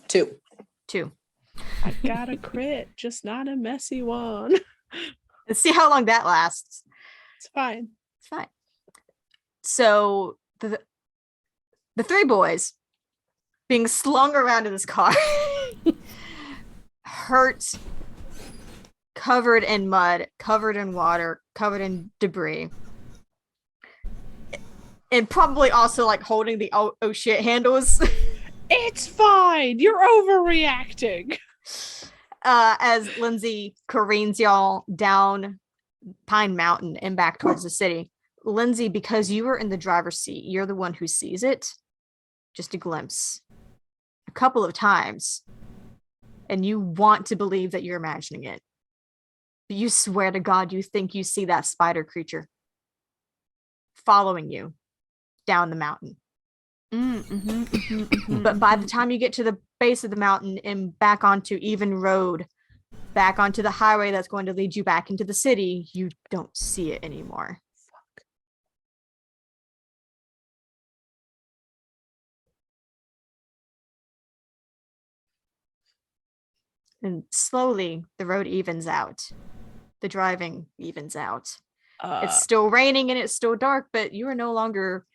2. 2. I got a crit, just not a messy one. Let's see how long that lasts. It's fine. It's fine. So the 3 boys being slung around in this car, hurt, covered in mud, covered in water, covered in debris, and probably also like holding the oh shit handles. It's fine. You're overreacting. As Lindsay careens y'all down Pine Mountain and back towards the city. Lindsay, because you were in the driver's seat, you're the one who sees it. Just a glimpse. A couple of times. And you want to believe that you're imagining it. But you swear to God you think you see that spider creature following you down the mountain. But by the time you get to the base of the mountain and back onto even road, back onto the highway that's going to lead you back into the city, you don't see it anymore. And slowly the road evens out. The driving evens out. It's still raining and it's still dark, but you are no longer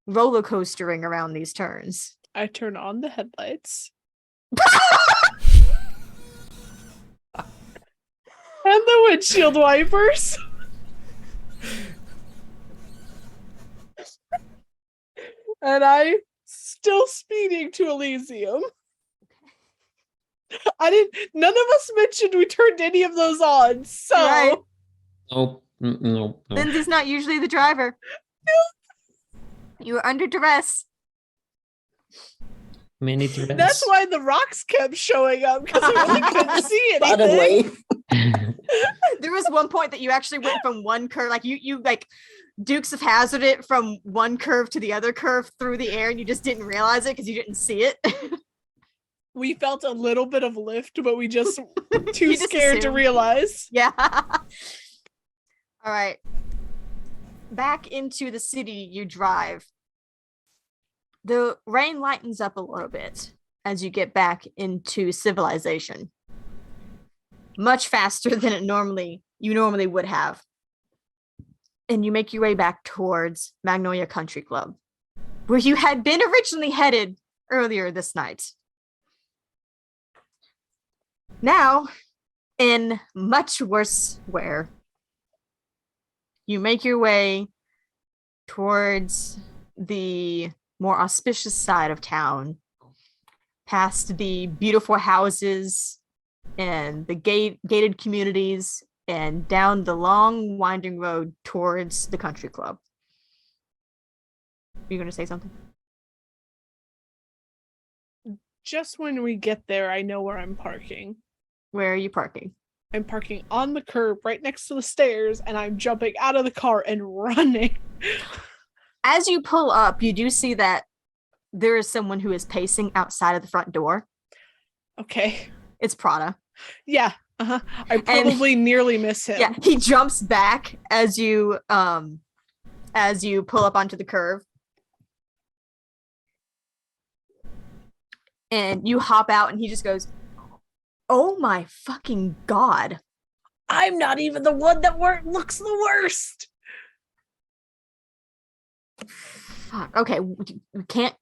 roller coastering around these turns. I turn on the headlights. And the windshield wipers. And I still speeding to Elysium. None of us mentioned we turned any of those on, so Right. No. Lindsay's not usually the driver. You were under duress. Many threats. that's why the rocks kept showing up, because we really couldn't see anything. Suddenly. There was one point that you actually went from one curve, like you like Dukes of Hazzard it from one curve to the other curve through the air, and you just didn't realize it because you didn't see it. We felt a little bit of lift, but we just too You just scared to assumed. realize. Yeah. All right. Back into the city you drive. The rain lightens up a little bit as you get back into civilization. Much faster than you normally would have. And you make your way back towards Magnolia Country Club, where you had been originally headed earlier this night. Now, in much worse wear, you make your way towards the more auspicious side of town, past the beautiful houses and the gated communities, and down the long winding road towards the country club. Are you going to say something? Just when we get there, I know where I'm parking. Where are you parking? I'm parking on the curb right next to the stairs, and I'm jumping out of the car and running. As you pull up, you do see that there is someone who is pacing outside of the front door. Okay. It's Prada. Yeah. Uh-huh. I probably nearly miss him. Yeah, he jumps back as you pull up onto the curve. And you hop out and he just goes, "Oh my fucking god. I'm not even the one that looks the worst." Fuck. Okay, we can't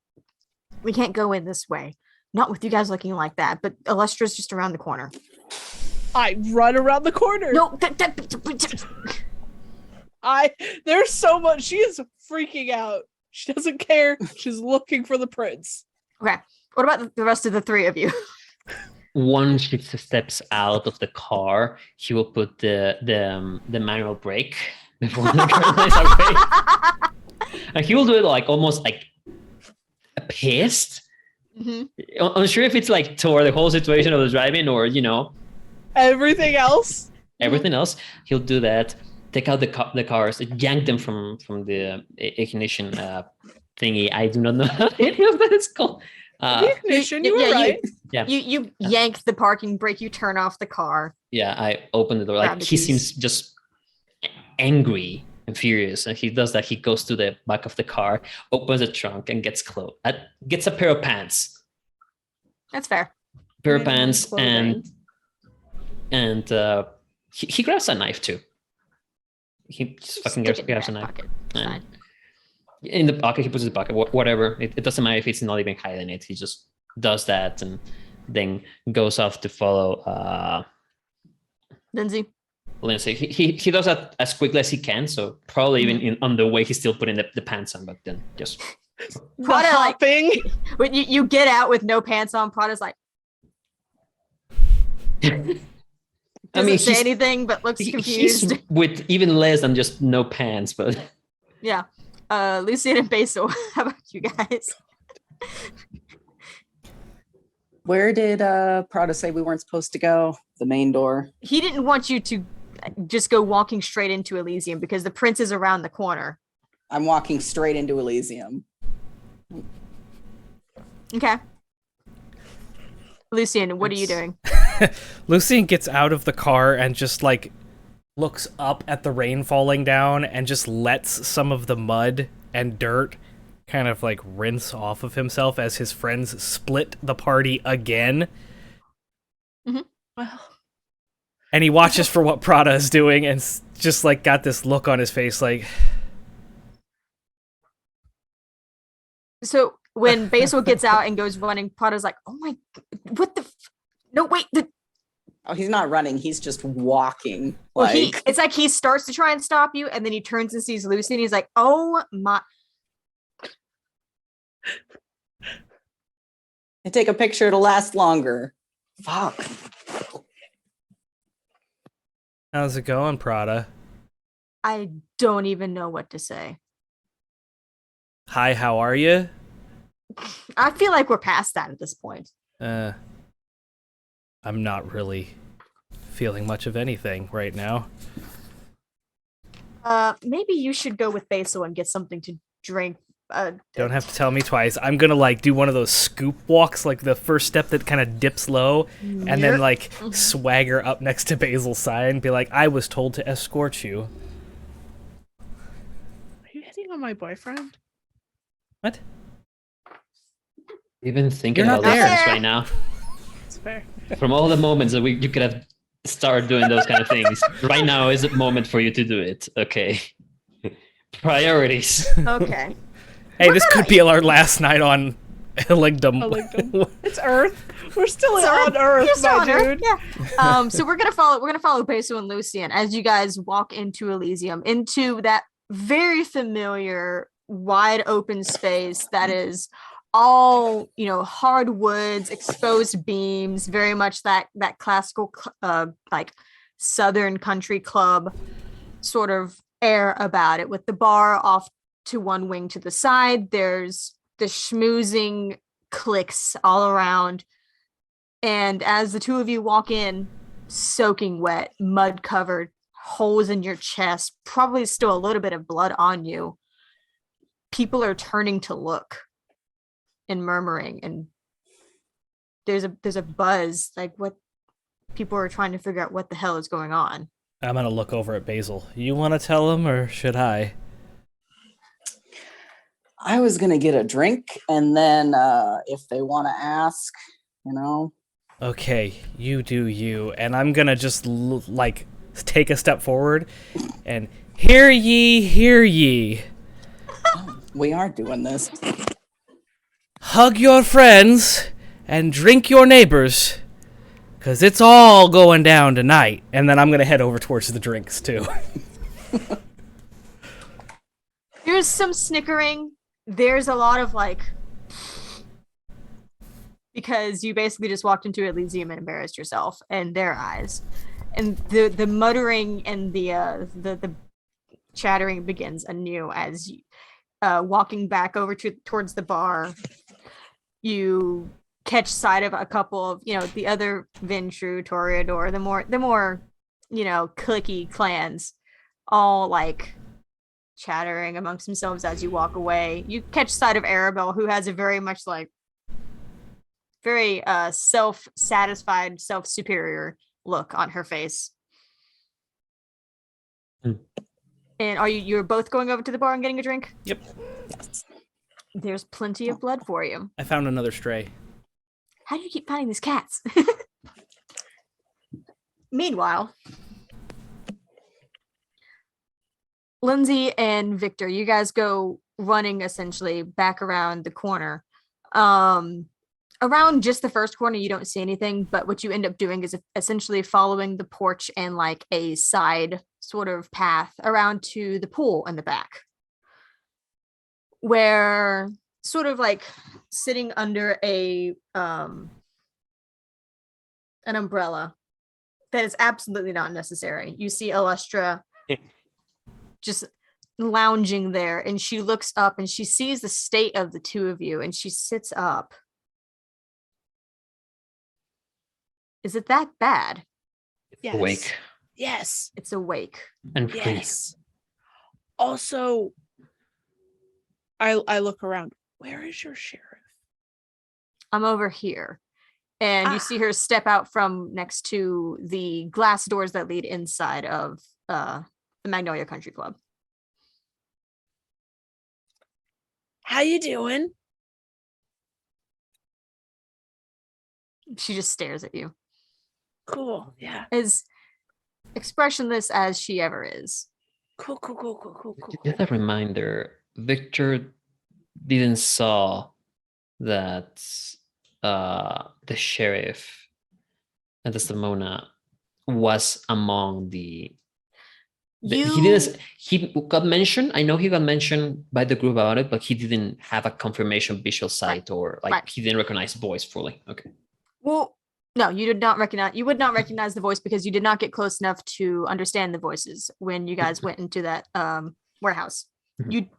go in this way. Not with you guys looking like that, but Illustra's just around the corner." I run around the corner. No, there's so much. She is freaking out. She doesn't care. She's looking for the prince. Okay. What about the rest of the three of you? Once she steps out of the car, he will put the manual brake before the car is away. And he will do it like almost like pissed. Mm-hmm. Unsure if it's like toward the whole situation of the driving or everything else. Everything else, he'll do that. Take out the cars, yank them from the ignition thingy. I do not know how any of that is called. Ignition. You were right. You yank the parking brake. You turn off the car. Yeah, I open the door. Like he seems just angry and furious, and he does that. He goes to the back of the car, opens the trunk, and gets a pair of pants. That's fair. Pair of pants, and he grabs a knife too. He just fucking grabs a knife. In the pocket, he puts it in the pocket. Whatever. It doesn't matter if it's not even hiding it. He just does that and then goes off to follow Lindsay. He does that as quickly as he can. So probably even on the way, he's still putting the pants on. But then just Prada, like, when you get out with no pants on, Prada's like, doesn't say anything, but looks confused. He's with even less than just no pants, but yeah. Lucian and Basil, how about you guys? Where did Prada say we weren't supposed to go? The main door. He didn't want you to just go walking straight into Elysium because the prince is around the corner. I'm walking straight into Elysium. Okay. Lucian, what are you doing? Lucian gets out of the car and just like looks up at the rain falling down and just lets some of the mud and dirt kind of like rinse off of himself as his friends split the party again. Well, And he watches for what Prada is doing and just like got this look on his face like. So when Basil gets out and goes running, Prada's like, "Oh my, what the? No, wait, Oh, he's not running. He's just walking. Well, Like it's like he starts to try and stop you, and then he turns and sees Lucy, and he's like, "Oh my!" I take a picture to last longer. Fuck. How's it going, Prada? I don't even know what to say. Hi, how are you? I feel like we're past that at this point. I'm not really feeling much of anything right now. Maybe you should go with Basil and get something to drink. Don't have to tell me twice. I'm gonna like do one of those scoop walks, like the first step that kind of dips low, and then like swagger up next to Basil's side and be like, "I was told to escort you." Are you hitting on my boyfriend? What? Even thinking You're about not those there. things right now. It's fair. From all the moments that you could have started doing those kind of things, right now is a moment for you to do it. Okay. Priorities. Okay. Hey, this could be our last night on Eligdom. It's Earth. We're still It's on Earth, You're still my on Earth, dude. yeah. So we're gonna follow Basil and Lucian as you guys walk into Elysium, into that very familiar wide open space that is all, you know, hardwoods, exposed beams, very much that classical like southern country club sort of air about it, with the bar off to one wing to the side. There's the schmoozing cliques all around. And as the two of you walk in, soaking wet, mud covered, holes in your chest, probably still a little bit of blood on you, people are turning to look and murmuring, and there's a buzz, like what people are trying to figure out what the hell is going on. I'm gonna look over at Basil. You want to tell him, or should I? I was gonna get a drink, and then if they want to ask, you know. Okay, you do you, and I'm gonna just like take a step forward and hear ye, hear ye. We are doing this. Hug your friends and drink your neighbors, cause it's all going down tonight. And then I'm gonna head over towards the drinks too. There's some snickering. There's a lot of like, because you basically just walked into Elysium and embarrassed yourself in their eyes, and the muttering and the chattering begins anew as you, walking back over towards the bar. You catch sight of a couple of, you know, the other Ventrue, Toreador, the more you know, cliquey clans, all like chattering amongst themselves as you walk away. You catch sight of Arabelle, who has a very much like very self-satisfied, self-superior look on her face. And are you're both going over to the bar and getting a drink? Yep. Yes. There's plenty of blood for you. I found another stray. How do you keep finding these cats? Meanwhile, Lindsay and Victor, you guys go running essentially back around the corner. Around just the first corner, you don't see anything, but what you end up doing is essentially following the porch and like a side sort of path around to the pool in the back, where sort of like sitting under an umbrella that is absolutely not necessary. You see Illustra just lounging there, and she looks up and she sees the state of the two of you, and she sits up. Is it that bad? Yes. Awake Yes. It's awake. and free. Yes. Also, I look around. Where is your sheriff? I'm over here. And you see her step out from next to the glass doors that lead inside of the Magnolia Country Club. How you doing? She just stares at you. Cool. Yeah. As expressionless as she ever is. Cool. Just a reminder, Victor didn't saw that the sheriff and Desdemona was among the he got mentioned. I know he got mentioned by the group about it, but he didn't have a confirmation visual sight or he didn't recognize voice fully. Okay. Well, no, you would not recognize the voice because you did not get close enough to understand the voices when you guys went into that warehouse.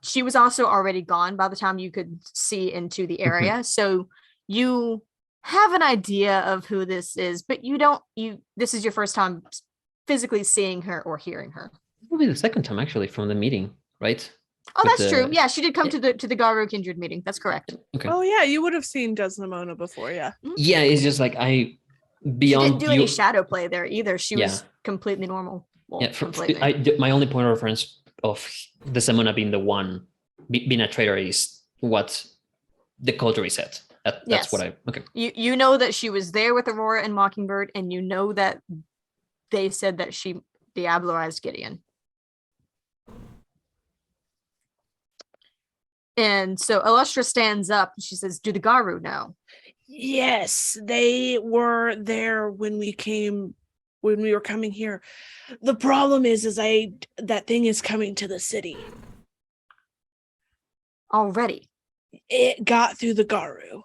She was also already gone by the time you could see into the area. So you have an idea of who this is, but this is your first time physically seeing her or hearing her. It will be the second time actually from the meeting, right? Oh, that's true. Yeah, she did come to the Garu Kindred meeting. That's correct. Okay. Oh yeah, you would have seen Desdemona before, yeah. Yeah, it's just like She didn't do any shadow play there either. She was completely normal. Well, my only point of reference of Desdemona being the one being a traitor is what the coterie said. That's what I okay. You know that she was there with Aurora and Mockingbird, and you know that they said that she diabloized Gideon. And so Elustra stands up and she says, "Do the Garu know?" Yes, they were there when we were coming here. The problem is that thing is coming to the city. Already. It got through the Garu.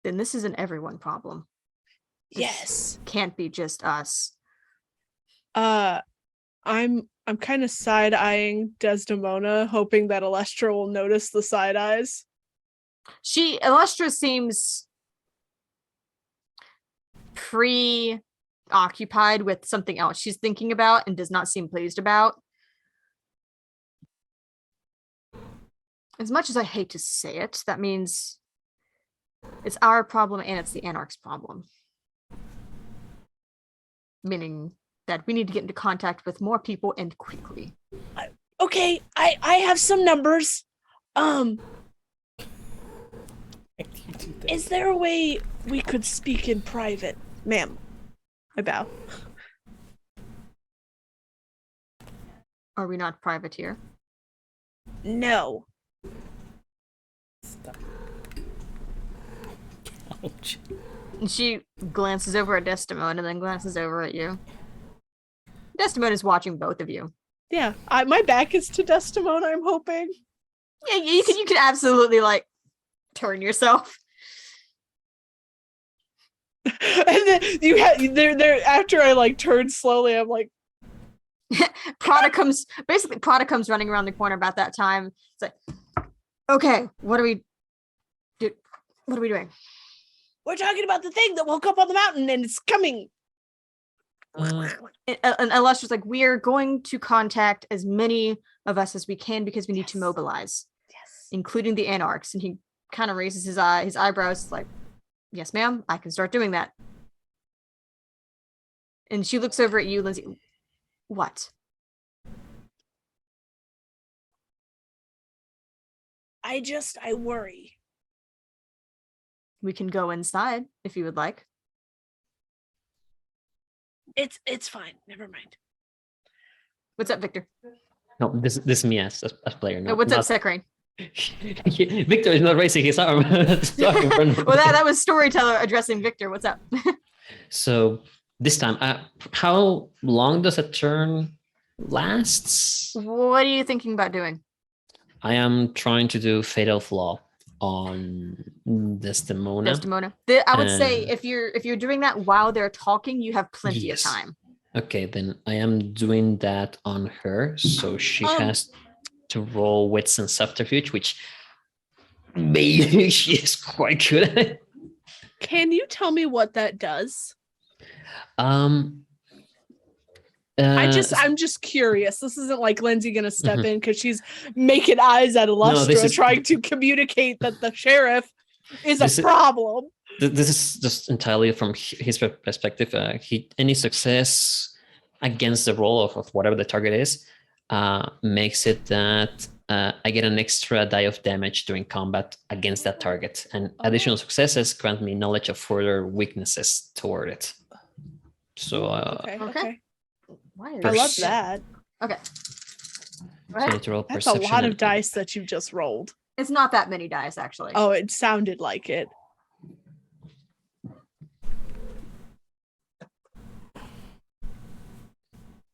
Then this is an everyone problem. Yes. Can't be just us. I'm kind of side-eyeing Desdemona, hoping that Elustra will notice the side eyes. Elustra seems preoccupied with something else she's thinking about and does not seem pleased about. As much as I hate to say it, that means it's our problem and it's the Anarch's problem. Meaning that we need to get into contact with more people and quickly. Okay, I have some numbers. Is there a way we could speak in private? Ma'am, I bow. Are we not private here? No. Stop. Ouch. And she glances over at Desdemona and then glances over at you. Desdemona is watching both of you. Yeah, my back is to Desdemona, I'm hoping. Yeah, you can absolutely turn yourself. And then there after I turn slowly, I'm like Prada comes running around the corner about that time. It's like, okay, what are we doing? We're talking about the thing that woke up on the mountain and it's coming. And Elustra's like, we are going to contact as many of us as we can because we need to mobilize. Yes. Including the Anarchs. And he kind of raises his eyebrows like, yes, ma'am, I can start doing that. And she looks over at you, Lindsay. What? I worry. We can go inside if you would like. It's fine. Never mind. What's up, Victor? No, this is me as player. No, what's up, Sekrain? Victor is not raising his arm. Well, that was Storyteller addressing Victor. What's up? So this time, how long does a turn lasts? What are you thinking about doing? I am trying to do Fatal Flaw on Desdemona. I would say if you're doing that while they're talking, you have plenty of time. Okay, then I am doing that on her, so she has to roll Wits and Subterfuge, which maybe she is quite good at. Can you tell me what that does? I'm just curious. This isn't like Lindsay gonna step in because she's making eyes at Illustra, trying to communicate that the sheriff is a problem. This is just entirely from his perspective. Any success against the roll of whatever the target is makes it that I get an extra die of damage during combat against that target, and additional successes grant me knowledge of further weaknesses toward it. So okay. I love that. Okay. That's a lot of dice that you just rolled. It's not that many dice, actually. Oh, it sounded like it.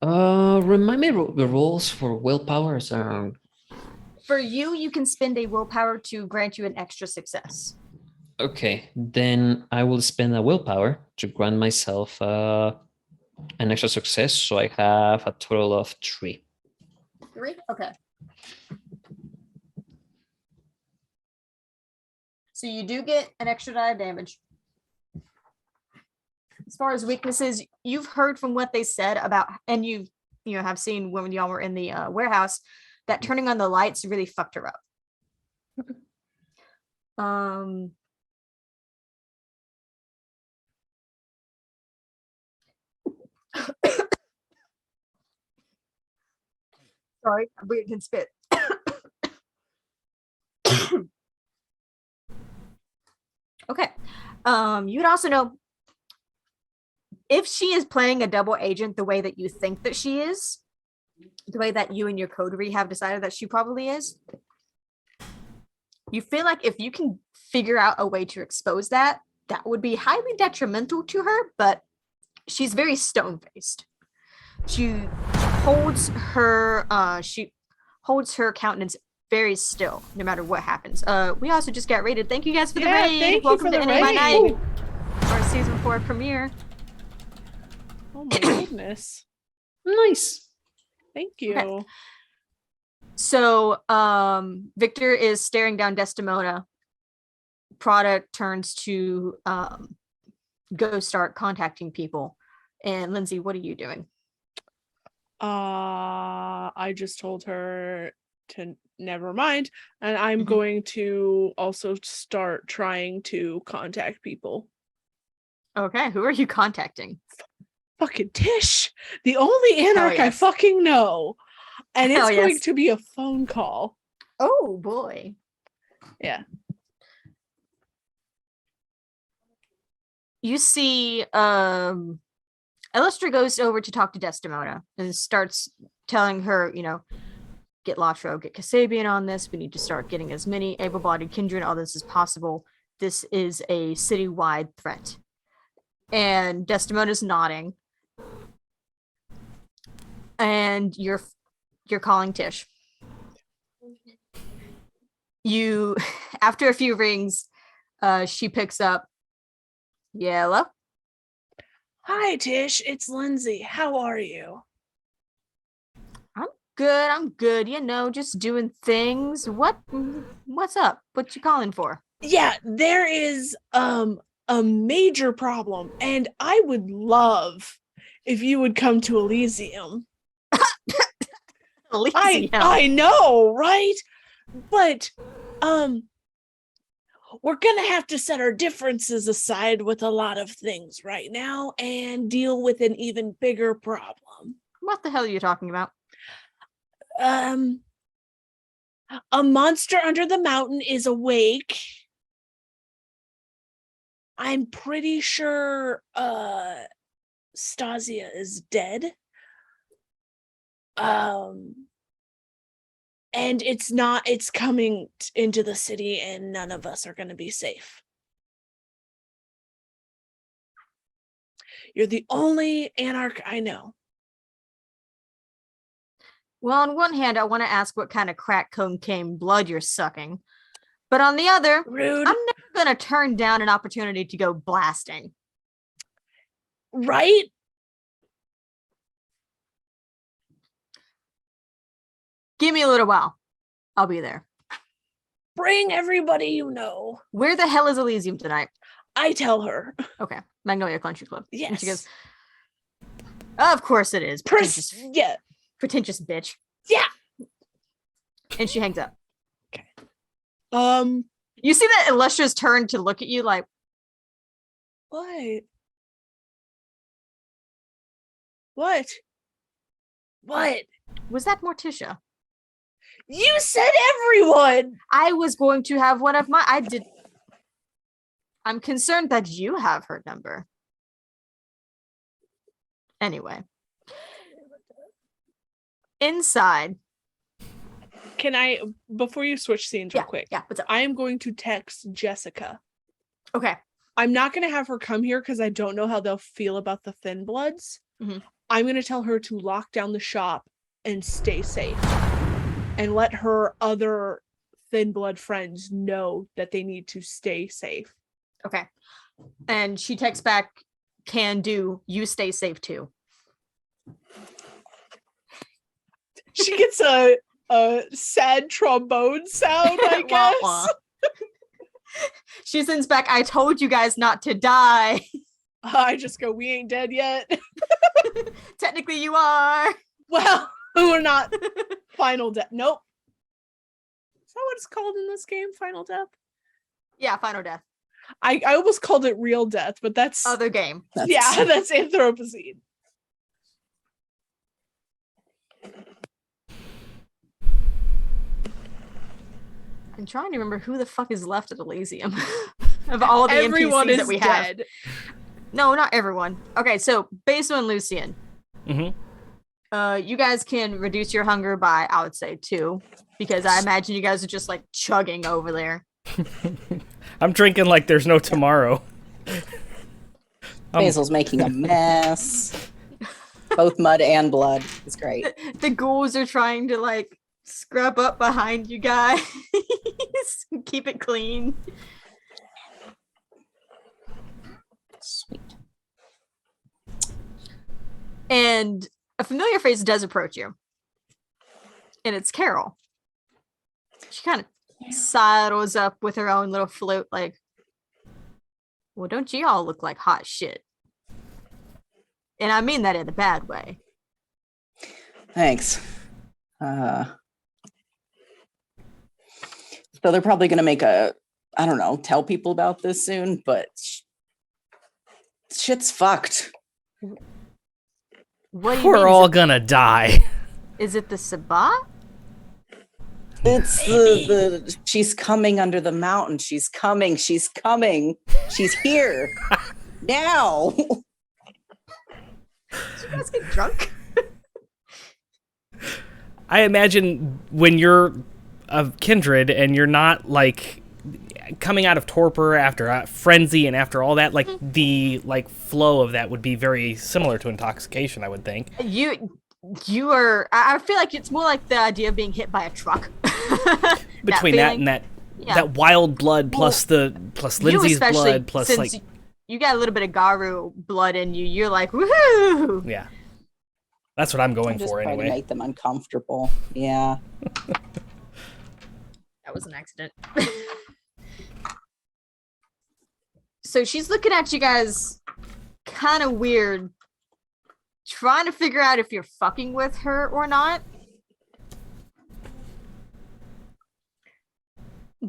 Remind me the rules for willpower. For you can spend a willpower to grant you an extra success. Okay, then I will spend a willpower to grant myself an extra success, so I have a total of 3. 3? Okay. So you do get an extra die of damage. As far as weaknesses, you've heard from what they said about, and you have seen when y'all were in the warehouse, that turning on the lights really fucked her up. Sorry, I'm breathing and spit. Okay. You would also know if she is playing a double agent the way that you think that she is, the way that you and your coterie have decided that she probably is, you feel like if you can figure out a way to expose that, that would be highly detrimental to her, but she's very stone-faced. She holds her countenance very still, no matter what happens. We also just got rated. Thank you guys for the raid. Welcome to NA by Night, our season 4 premiere. Oh my goodness. Nice. Thank you. Okay. So Victor is staring down Desdemona. Prada turns to go start contacting people. And Lindsay, what are you doing? I just told her to never mind, and I'm going to also start trying to contact people. Okay, who are you contacting? Fucking Tish, the only anarch I fucking know, and it's going to be a phone call. Oh boy. Yeah. You see Illustra goes over to talk to Desdemona and starts telling her, get Latro, get Kasabian on this. We need to start getting as many able-bodied kindred and others as possible. This is a citywide threat. And Desdemona's nodding. And you're calling Tish. You, after a few rings, she picks up. Yeah, hello? Hi, Tish. It's Lindsay. How are you? I'm good. Just doing things. What's up? What you calling for? Yeah, there is a major problem, and I would love if you would come to Elysium. Elysium. I know, right? But we're gonna have to set our differences aside with a lot of things right now and deal with an even bigger problem. What the hell are you talking about? A monster under the mountain is awake. I'm pretty sure Stasia is dead. And it's coming into the city, and none of us are going to be safe. You're the only anarch I know. Well, on one hand, I want to ask what kind of crack cocaine blood you're sucking. But on the other, rude. I'm never going to turn down an opportunity to go blasting. Right? Give me a little while. I'll be there. Bring everybody you know. Where the hell is Elysium tonight? I tell her. Okay. Magnolia Country Club. Yes. And she goes, Of course it is. Pretentious, Yeah. pretentious bitch. Yeah. And she hangs up. Um, You see that Illustria's turn to look at you like, what? What? What? Was that Morticia? You said everyone! I was going to have one of my. I did. I'm concerned that you have her number. Anyway. Inside. Can I, before you switch scenes real quick? Yeah, what's up? I am going to text Jessica. Okay. I'm not going to have her come here because I don't know how they'll feel about the Thin Bloods. Mhm. I'm going to tell her to lock down the shop and stay safe. And let her other Thin Blood friends know that they need to stay safe. Okay. And she texts back, can do, you stay safe too. She gets a sad trombone sound, I Wah, guess. wah. She sends back, I told you guys not to die. I just go, we ain't dead yet. Technically you are. Well, we're not. Final death. Nope. Is that what it's called in this game? Final death? Yeah, final death. I almost called it real death, but that's other game. Yeah, that's Anthropocene. I'm trying to remember who the fuck is left at Elysium. Of all the Everyone NPCs is that we dead. have. No, not everyone. Okay, so Basil and Lucian. Mm-hmm. You guys can reduce your hunger by, I would say, 2. Because I imagine you guys are just like chugging over there. I'm drinking like there's no tomorrow. Basil's making a mess. Both mud and blood. It's great. The ghouls are trying to like scrub up behind you guys. Keep it clean. Sweet. And a familiar face does approach you. And it's Carol. She kind of sidles up with her own little flute, like, well, don't you all look like hot shit? And I mean that in a bad way. Thanks. So they're probably going to make I don't know, tell people about this soon, but shit's fucked. What do you We're mean? all gonna die. Is it the Sabbat? It's the she's coming under the mountain. She's coming. She's here. Now. Did you guys get drunk? I imagine when you're a kindred and you're not like coming out of torpor after frenzy and after all that, like the like flow of that would be very similar to intoxication, I would think. You are. I feel like it's more like the idea of being hit by a truck. Between that and that wild blood plus Lindsay's blood plus like you got a little bit of Garu blood in you. You're like, woohoo! Yeah, that's what I'm going just for trying anyway. to make them uncomfortable. Yeah. That was an accident. So she's looking at you guys kind of weird, trying to figure out if you're fucking with her or not.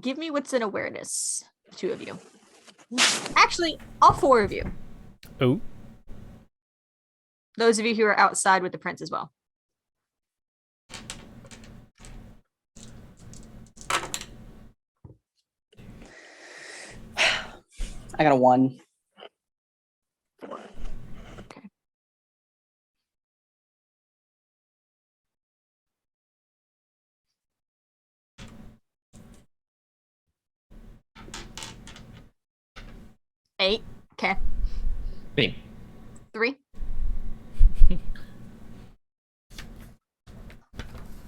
Give me what's in awareness, 2 of you. Actually, all 4 of you. Oh. Those of you who are outside with the prince as well. I got a 1. Okay. Eight. Okay. 3.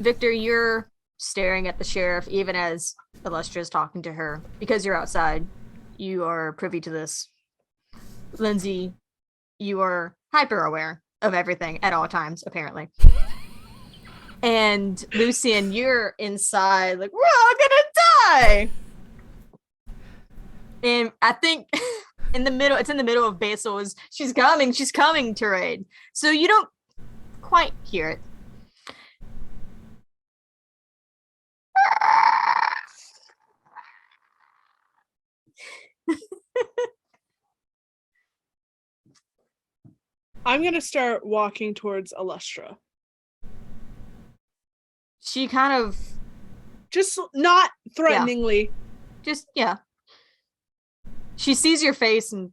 Victor, you're staring at the sheriff even as Illustria's talking to her. Because you're outside, you are privy to this. Lindsay, you are hyper aware of everything at all times, apparently. And Lucian, you're inside, like, we're all gonna die! And I think in the middle. It's in the middle of Basil's. She's coming terrain. So you don't quite hear it. I'm gonna start walking towards Alustra. She kind of just not threateningly. Just She sees your face and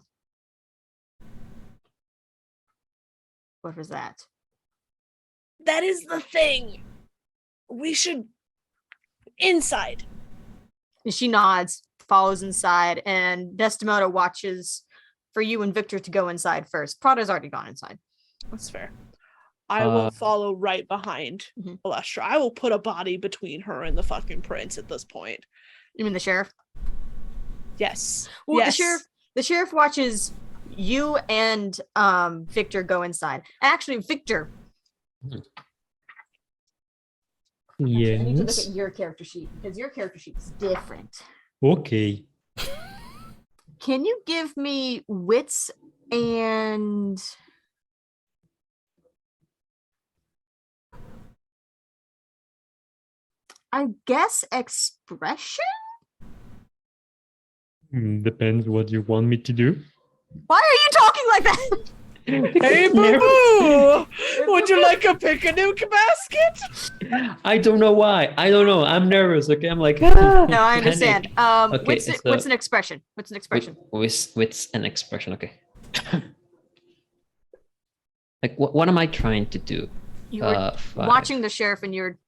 what was that? That is the thing. We should inside. And she nods, follows inside, and Desdemona watches for you and Victor to go inside first. Prada's already gone inside. That's fair. I will follow right behind Alustra. I will put a body between her and the fucking prince at this point. You mean the sheriff? Yes. Well, yes. The sheriff watches you and Victor go inside. Actually, Victor. I need to look at your character sheet because your character sheet is different. Okay. Can you give me wits and I guess expression? Depends what you want me to do. Why are you talking like that? Hey, boo-boo! Would you like a picnic basket? I don't know why. I don't know. I'm nervous. Okay, I'm like. No, I understand. Okay, what's an expression? What's an expression? What's an expression? Okay. Like, what am I trying to do? You were watching the sheriff, and you're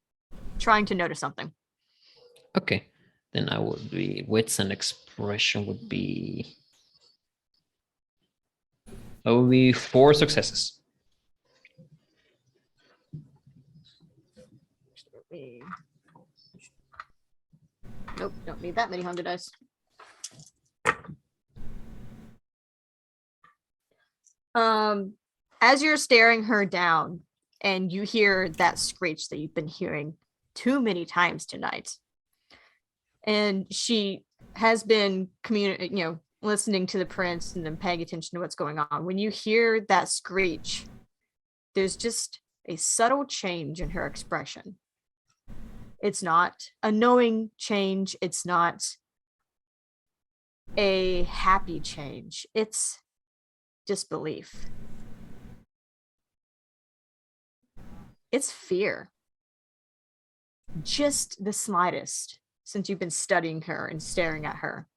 trying to notice something. Okay, then I would be wits and expression would be. That would be 4 successes. Nope, don't need that many hunger dice. As you're staring her down and you hear that screech that you've been hearing too many times tonight, and she has been listening to the prince and then paying attention to what's going on. When you hear that screech, there's just a subtle change in her expression. It's not a knowing change. It's not a happy change. It's disbelief. It's fear. Just the slightest since you've been studying her and staring at her.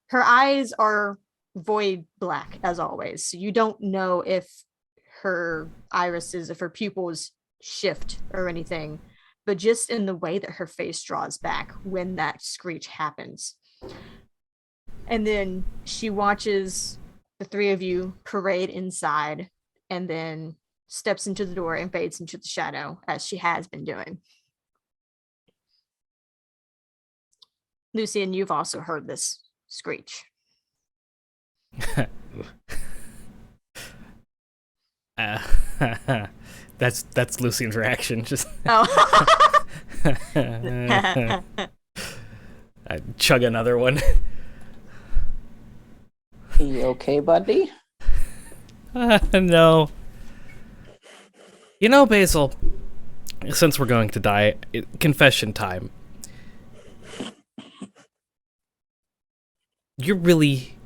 Her eyes are void black, as always. So you don't know if her irises, if her pupils shift or anything, but just in the way that her face draws back when that screech happens. And then she watches the 3 of you parade inside and then steps into the door and fades into the shadow, as she has been doing. Lucian, you've also heard this screech. That's Lucian's reaction. Just I chug another one. You okay, buddy? No. You know, Basil, since we're going to die, confession time. You're really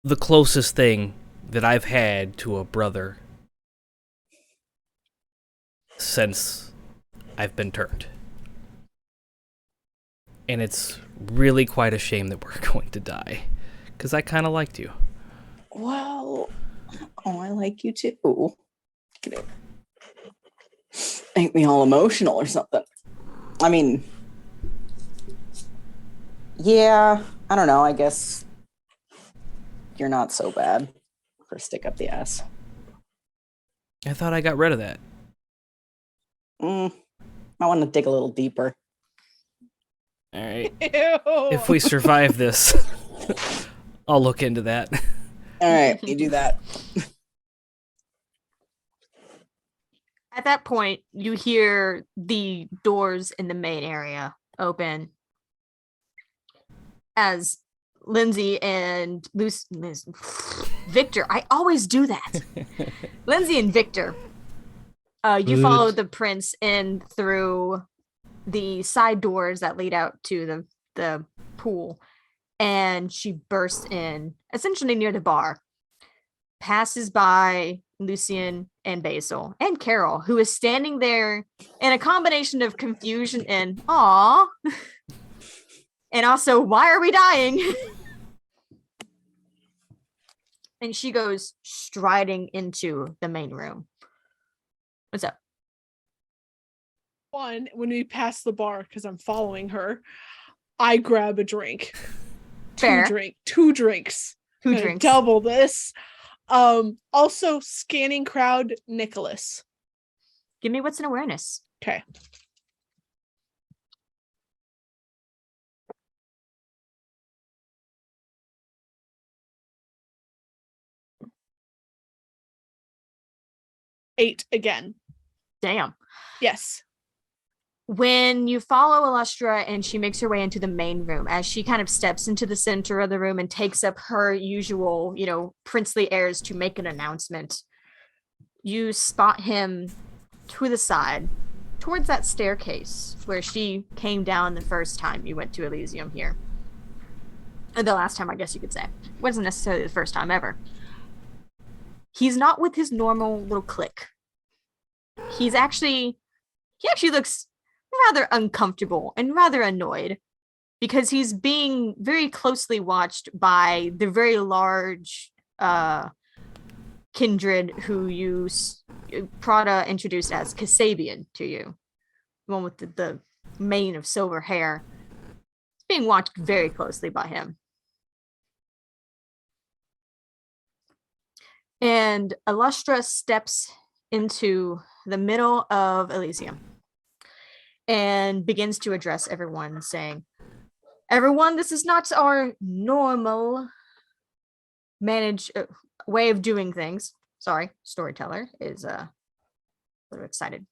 the closest thing that I've had to a brother since I've been turned. And it's really quite a shame that we're going to die, because I kind of liked you. Well, I like you too. Make me all emotional or something. I mean, yeah, I don't know. I guess you're not so bad for a stick up the ass. I thought I got rid of that. I want to dig a little deeper. All right. Ew. If we survive this, I'll look into that. All right, you do that. At that point, you hear the doors in the main area open as Lindsay and Victor. I always do that. Lindsay and Victor. You follow the prince in through the side doors that lead out to the pool, and she bursts in essentially near the bar, passes by Lucian and Basil and Carol, who is standing there in a combination of confusion and aw, and also, why are we dying? And she goes striding into the main room. What's up? One, when we pass the bar, because I'm following her, I grab a drink. Fair. Two drinks. Two Gonna drinks. Double this. Also scanning crowd, Nicholas. Give me what's an awareness. Okay. Eight again. Damn. Yes. When you follow Illustra and she makes her way into the main room, as she kind of steps into the center of the room and takes up her usual, princely airs to make an announcement, you spot him to the side towards that staircase where she came down the first time you went to Elysium here. Or the last time, I guess you could say. It wasn't necessarily the first time ever. He's not with his normal little clique. He actually looks rather uncomfortable and rather annoyed because he's being very closely watched by the very large kindred who Prada introduced as Kasabian to you. The one with the mane of silver hair. It's being watched very closely by him. And Illustra steps into the middle of Elysium and begins to address everyone, saying, everyone, this is not our normal way of doing things. Sorry, storyteller is a little excited.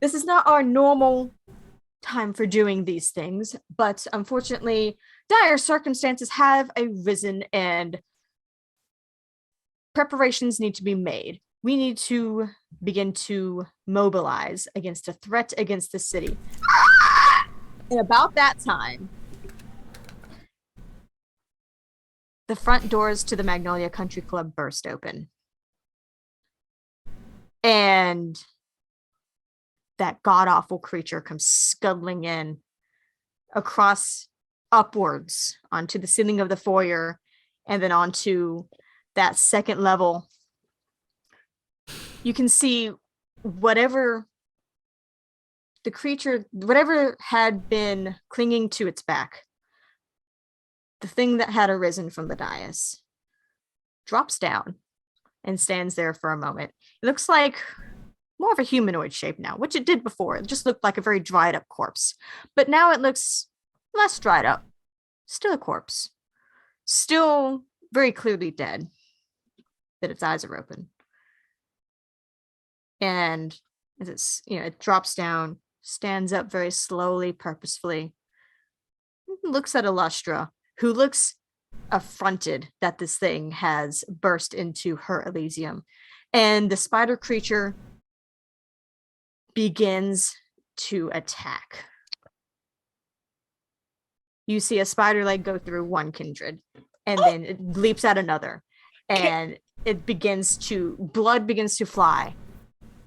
This is not our normal time for doing these things, but unfortunately, dire circumstances have arisen and preparations need to be made. We need to begin to mobilize against a threat against the city. And about that time, the front doors to the Magnolia Country Club burst open. And that god-awful creature comes scuttling in upwards onto the ceiling of the foyer and then onto that second level. You can see whatever had been clinging to its back, the thing that had arisen from the dais, drops down and stands there for a moment. It looks like more of a humanoid shape now, which it did before. It just looked like a very dried up corpse. But now it looks less dried up. Still a corpse. Still very clearly dead. That its eyes are open. And as it drops down, stands up very slowly, purposefully, looks at Illustra, who looks affronted that this thing has burst into her Elysium. And the spider creature begins to attack. You see a spider leg go through one kindred, and then it leaps at another, and blood begins to fly.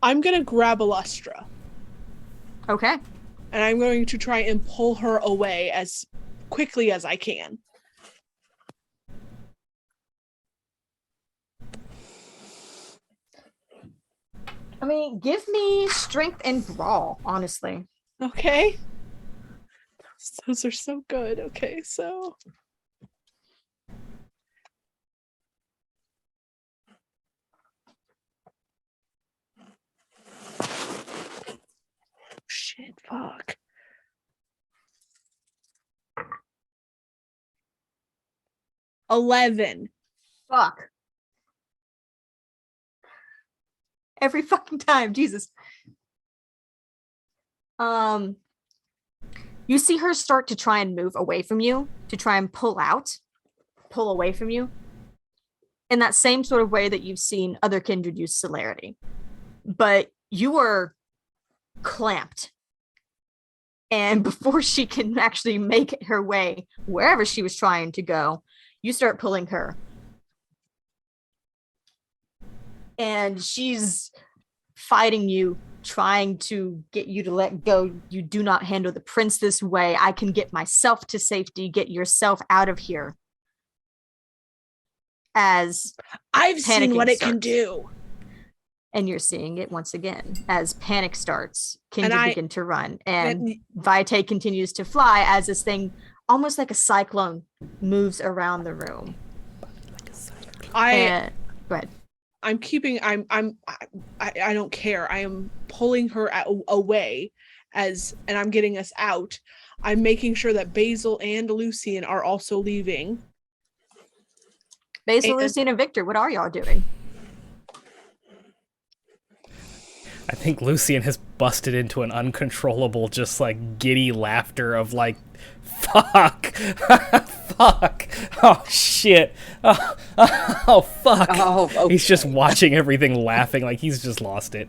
I'm gonna grab Illustra. Okay. And I'm going to try and pull her away as quickly as I can. I mean, give me strength and brawl, honestly. Okay. Those are so good. Okay, so shit, fuck. $11. Fuck. Every fucking time, Jesus. You see her start to try and move away from you, to try and pull away from you, in that same sort of way that you've seen other kindred use celerity. But you are clamped. And before she can actually make her way wherever she was trying to go, you start pulling her. And she's fighting you, trying to get you to let go. You do not handle the prince this way. I can get myself to safety. Get yourself out of here. As I've seen what it starts. can do. And you're seeing it once again as panic starts. Kindred I- begin to run, and Vitae continues to fly as this thing, almost like a cyclone, moves around the room. Go ahead. I don't care. I am pulling her away and I'm getting us out. I'm making sure that Basil and Lucian are also leaving. Basil, Lucian, and Victor, what are y'all doing? I think Lucian has busted into an uncontrollable, just like giddy laughter of like, fuck, fuck, oh shit, oh fuck. Oh, okay. He's just watching everything laughing like he's just lost it.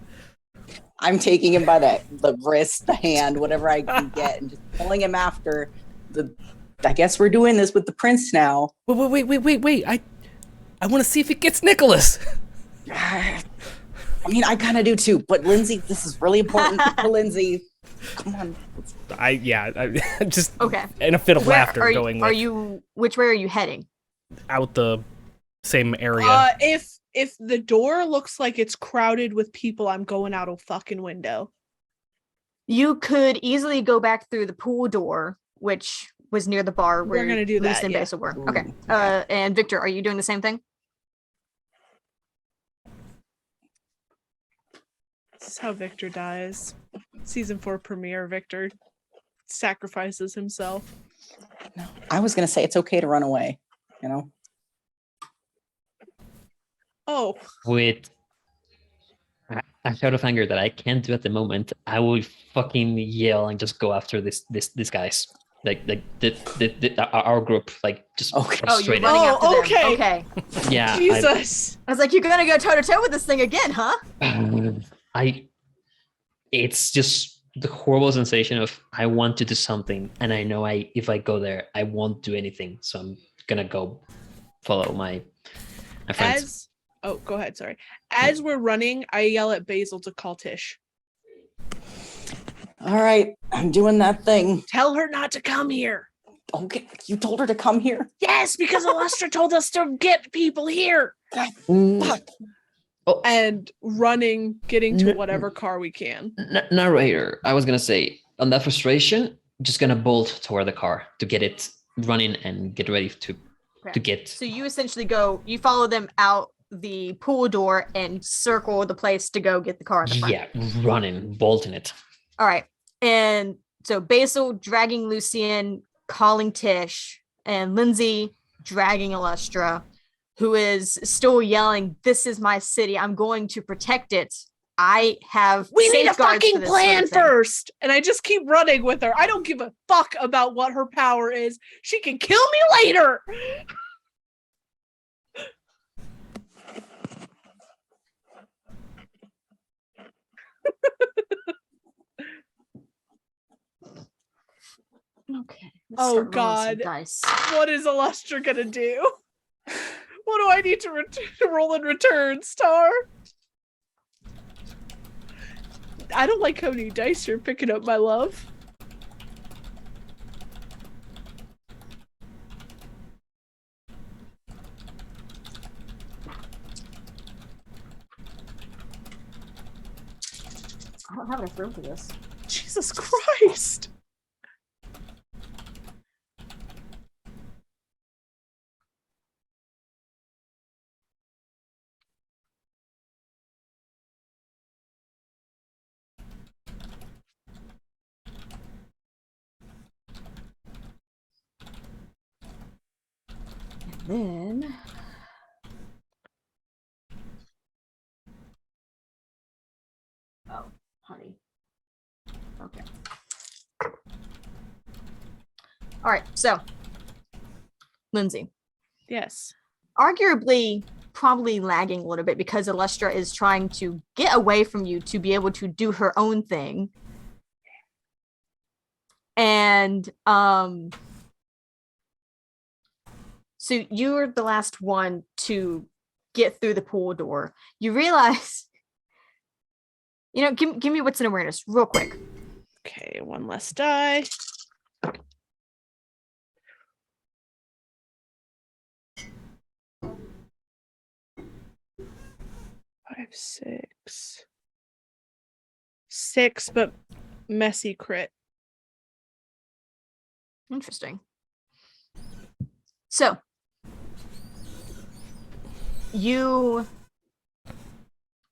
I'm taking him by the wrist, the hand, whatever I can get, and just pulling him after the. I guess we're doing this with the prince now. Wait! I want to see if it gets Nicholas. I mean, I kind of do too, but Lindsay, this is really important for Lindsay. Come on. I'm just okay. In a fit of laughter are going. Which way are you heading? Out the same area. If the door looks like it's crowded with people, I'm going out a fucking window. You could easily go back through the pool door, which was near the bar where We're gonna do Lucian that, and yeah. Basil were. Okay. And Victor, are you doing the same thing? This is how Victor dies. Season 4 premiere, Victor sacrifices himself. I was gonna say it's okay to run away, you know. Oh. With a shout of anger that I can't do at the moment, I will fucking yell and just go after these guys. Like our group, like just frustrated. Oh, you're running after them. Okay. Yeah. Jesus. I was like, you're gonna go toe to toe with this thing again, huh? It's just the horrible sensation of I want to do something, and I know if I go there, I won't do anything. So I'm gonna go follow my friends. Go ahead. Sorry. As we're running, I yell at Basil to call Tish. All right, I'm doing that thing. Tell her not to come here. Okay, you told her to come here? Yes, because Alustra told us to get people here. Fuck. Oh. And running, getting to whatever car we can. Narrator, I was gonna say, on that frustration, just gonna bolt toward the car to get it running and get ready to get. So you essentially you follow them out the pool door and circle the place to go get the car in the front. Yeah, running, bolting it. All right. And so Basil dragging Lucian, calling Tish, and Lindsay dragging Alustra, who is still yelling, "This is my city. I'm going to protect it. I have We need a safeguards fucking for this plan sort of thing." first. And I just keep running with her. I don't give a fuck about what her power is. She can kill me later. Okay. Oh God. What is Alustra gonna do? What do I need to roll in return, Star? I don't like how many dice you're picking up, my love. I don't have enough room for this. Jesus Christ. Then honey. Okay. All right, so Lindsay. Yes. Arguably, probably lagging a little bit because Illustra is trying to get away from you to be able to do her own thing. And so you're the last one to get through the pool door. You realize, give me what's in awareness real quick. Okay, one less die. 5, 6. 6, but messy crit. Interesting. So you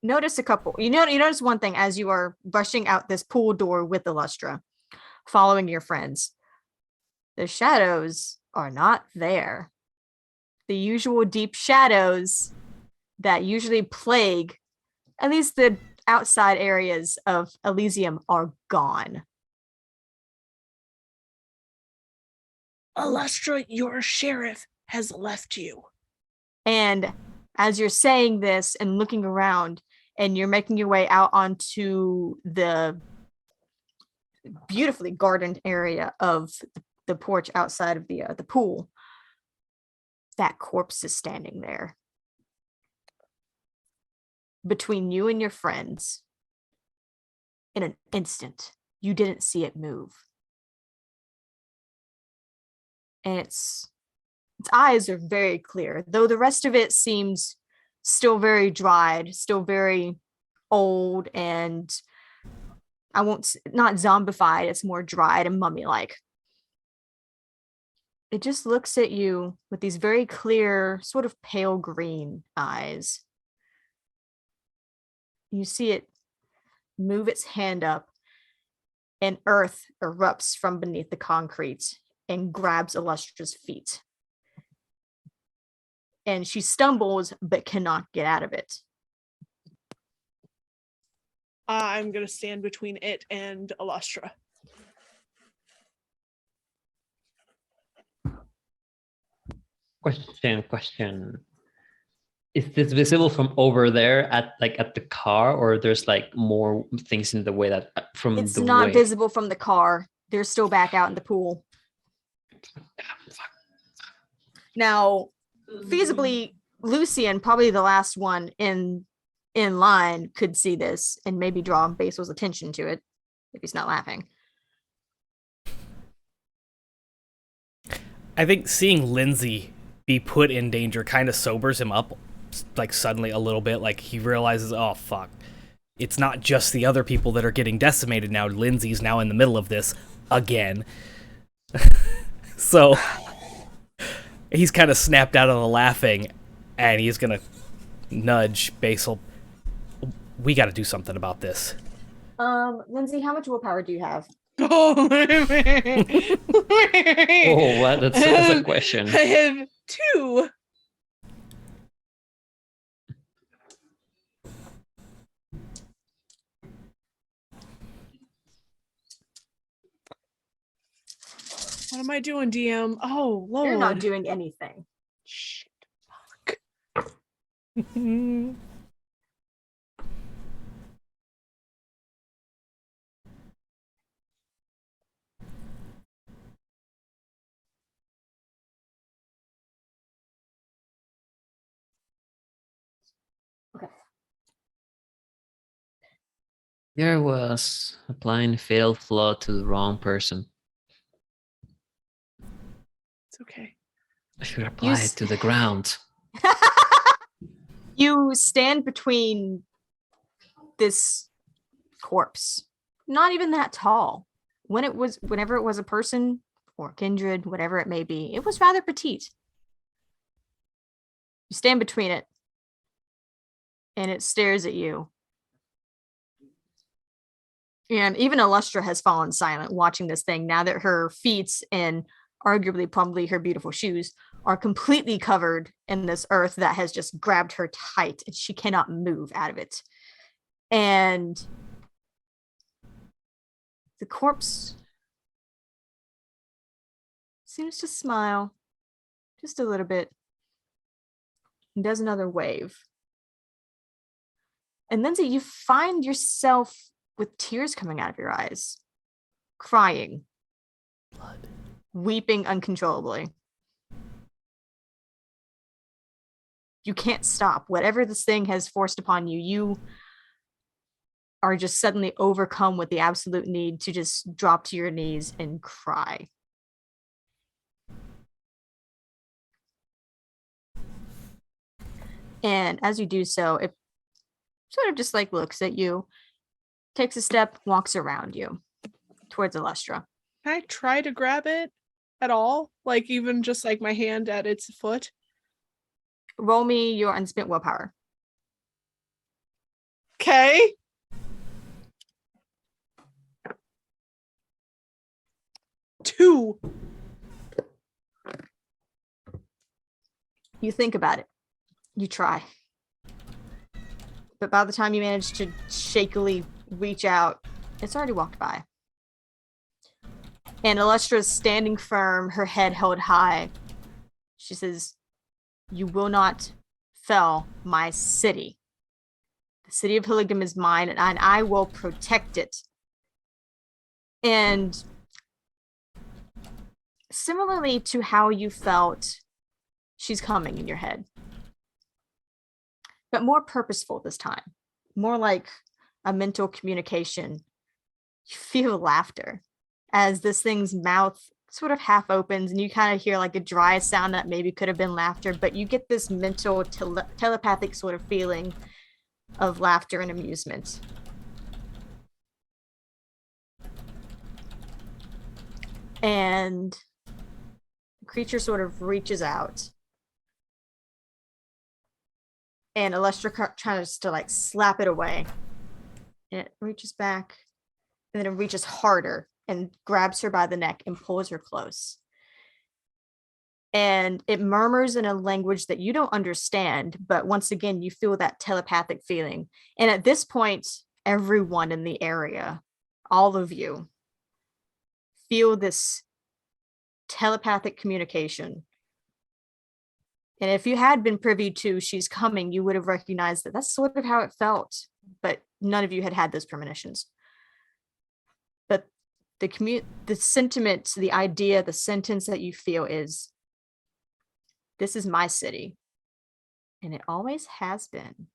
notice you notice one thing as you are rushing out this pool door with Illustra, following your friends. The shadows are not there. The usual deep shadows that usually plague at least the outside areas of Elysium are gone. Illustra, your sheriff has left you. And as you're saying this and looking around, and you're making your way out onto the beautifully gardened area of the porch outside of the pool, that corpse is standing there between you and your friends. In an instant, you didn't see it move. And its eyes are very clear, though the rest of it seems still very dried, still very old, and not zombified, it's more dried and mummy-like. It just looks at you with these very clear, sort of pale green eyes. You see it move its hand up, and earth erupts from beneath the concrete and grabs Illustra's feet. And she stumbles but cannot get out of it. I'm going to stand between it and Illustra. Question. Is this visible from over there at the car, or there's more things in the way that from it's the not way? visible from the car. They're still back out in the pool. Now, feasibly, Lucian, probably the last one in line, could see this and maybe draw Basil's attention to it if he's not laughing. I think seeing Lindsay be put in danger kind of sobers him up, suddenly a little bit. He realizes, oh fuck, it's not just the other people that are getting decimated now. Lindsay's now in the middle of this again. So he's kind of snapped out of the laughing, and he's gonna nudge Basil. We got to do something about this. Lindsay, how much willpower do you have? Oh, what? That's a question. I have 2. What am I doing, DM? Oh, Lord. You're not doing anything. Shit. Fuck. Okay. There was applying fatal flaw to the wrong person. It's okay. I should apply it to the ground. You stand between this corpse, not even that tall. Whenever it was a person or kindred, whatever it may be, it was rather petite. You stand between it, and it stares at you. And even Illustra has fallen silent watching this thing now that her feet and arguably probably her beautiful shoes are completely covered in this earth that has just grabbed her tight and she cannot move out of it. And the corpse seems to smile just a little bit and does another wave. And Lindsay, you find yourself with tears coming out of your eyes, crying, weeping uncontrollably. You can't stop. Whatever this thing has forced upon you, you are just suddenly overcome with the absolute need to just drop to your knees and cry. And as you do so, it sort of just like looks at you, takes a step, walks around you towards Alestra. Can I try to grab it at all? Like even just like my hand at its foot? Roll me your unspent willpower. Okay. Two. You think about it. You try. But by the time you manage to shakily reach out, it's already walked by. And Alestra is standing firm, her head held high. She says, "You will not fell my city. The city of Hilligdom is mine, and I will protect it." And similarly to how you felt, she's coming in your head. But more purposeful this time. More like a mental communication. You feel laughter as this thing's mouth sort of half opens and you kind of hear like a dry sound that maybe could have been laughter, but you get this mental telepathic sort of feeling of laughter and amusement. And the creature sort of reaches out. And Alestra tries to like slap it away. And it reaches back and then it reaches harder and grabs her by the neck and pulls her close. And it murmurs in a language that you don't understand, but once again, you feel that telepathic feeling. And at this point, everyone in the area, all of you, feel this telepathic communication. And if you had been privy to "she's coming," you would have recognized that that's sort of how it felt, but none of you had had those premonitions. But the sentiment, the idea, the sentence that you feel is, "This is my city, and it always has been."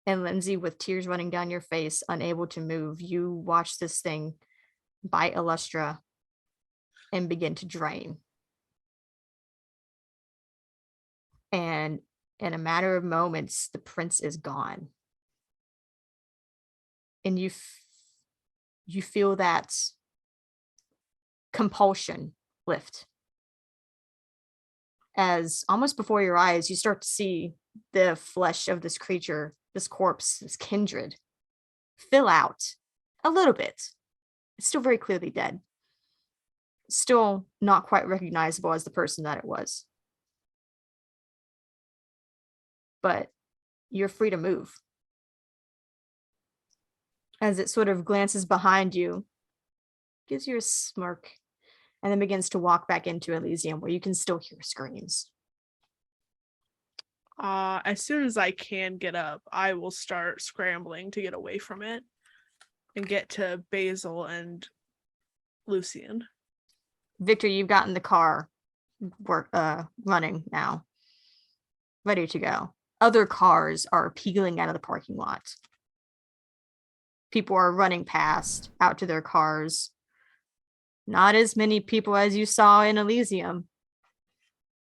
And Lindsay, with tears running down your face, unable to move, you watch this thing bite Alestra and begin to drain. And in a matter of moments, the prince is gone. And you feel that compulsion lift. As almost before your eyes, you start to see the flesh of this creature, this corpse, this kindred, fill out a little bit. It's still very clearly dead. Still not quite recognizable as the person that it was. But you're free to move. As it sort of glances behind you, gives you a smirk, and then begins to walk back into Elysium where you can still hear screams. As soon as I can get up, I will start scrambling to get away from it and get to Basil and Lucian. Victor, you've gotten the car running now, ready to go. Other cars are peeling out of the parking lot. People are running past, out to their cars. Not as many people as you saw in Elysium.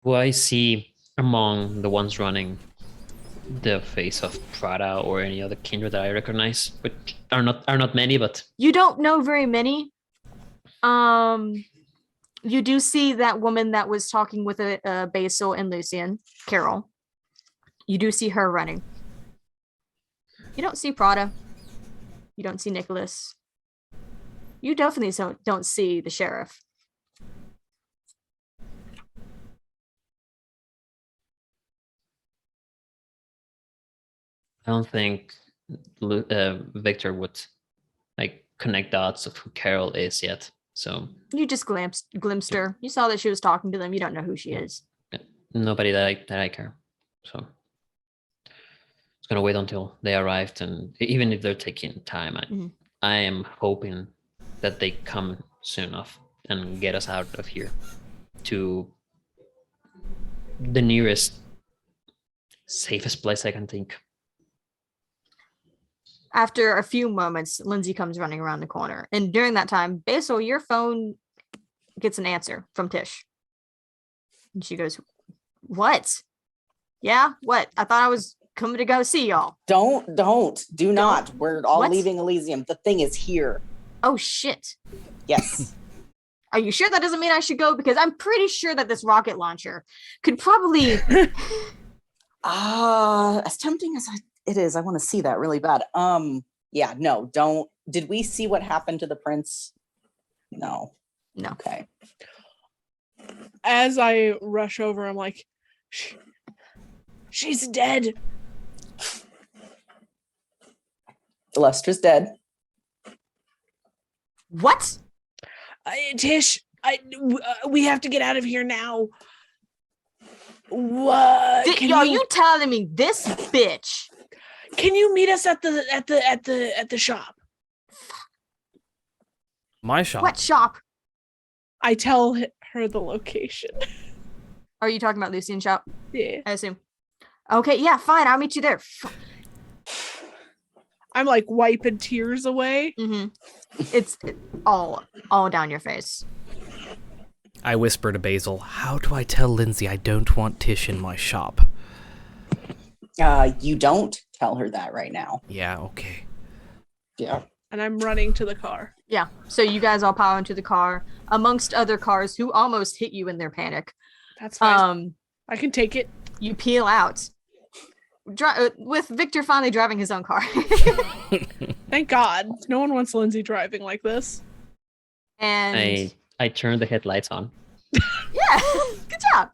Do I see among the ones running the face of Prada or any other kindred that I recognize? Which are not many, but You don't know very many. You do see that woman that was talking with Basil and Lucian, Carol. You do see her running. You don't see Prada. You don't see Nicholas. You definitely don't see the sheriff. I don't think Victor would like connect dots of who Carol is yet. So You just glimpsed her. You saw that she was talking to them. You don't know who she is. nobody that I care. So it's gonna wait until they arrived, and even if they're taking time, I am hoping that they come soon enough and get us out of here to the nearest safest place I can think. After a few moments, Lindsay comes running around the corner. And during that time, Basil, your phone gets an answer from Tish. And she goes, "What? Yeah? What? I thought I was coming to go see y'all." Do not. We're all leaving Elysium. The thing is here. Oh, shit. Yes. Are you sure that doesn't mean I should go? Because I'm pretty sure that this rocket launcher could probably... As tempting as it is, I want to see that really bad. Yeah, no, don't. Did we see what happened to the prince? No. Okay. As I rush over, I'm like, she's dead. Lustra's dead. What? Tish, we have to get out of here now. What? Are you telling me this bitch? Can you meet us at the shop? My shop. What shop? I tell her the location. Are you talking about Lucian's shop? Yeah. I assume. Okay, yeah, fine. I'll meet you there. I'm like wiping tears away. Mm-hmm. It's all down your face. I whisper to Basil, "How do I tell Lindsay I don't want Tish in my shop?" You don't tell her that right now. Yeah, okay. Yeah. And I'm running to the car. Yeah. So you guys all pile into the car amongst other cars who almost hit you in their panic. That's fine. I can take it. You peel out. With Victor finally driving his own car. Thank God. No one wants Lindsay driving like this. And I turned the headlights on. Yeah, good job.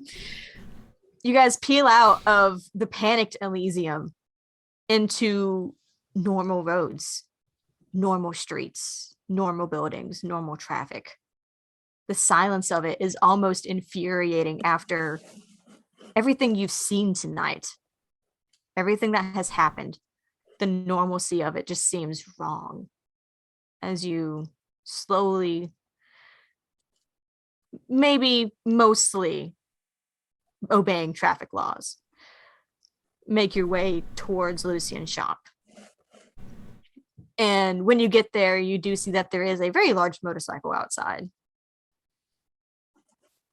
You guys peel out of the panicked Elysium into normal roads, normal streets, normal buildings, normal traffic. The silence of it is almost infuriating after everything you've seen tonight. Everything that has happened, the normalcy of it just seems wrong as you slowly, maybe mostly obeying traffic laws, make your way towards Lucian's shop. And when you get there, you do see that there is a very large motorcycle outside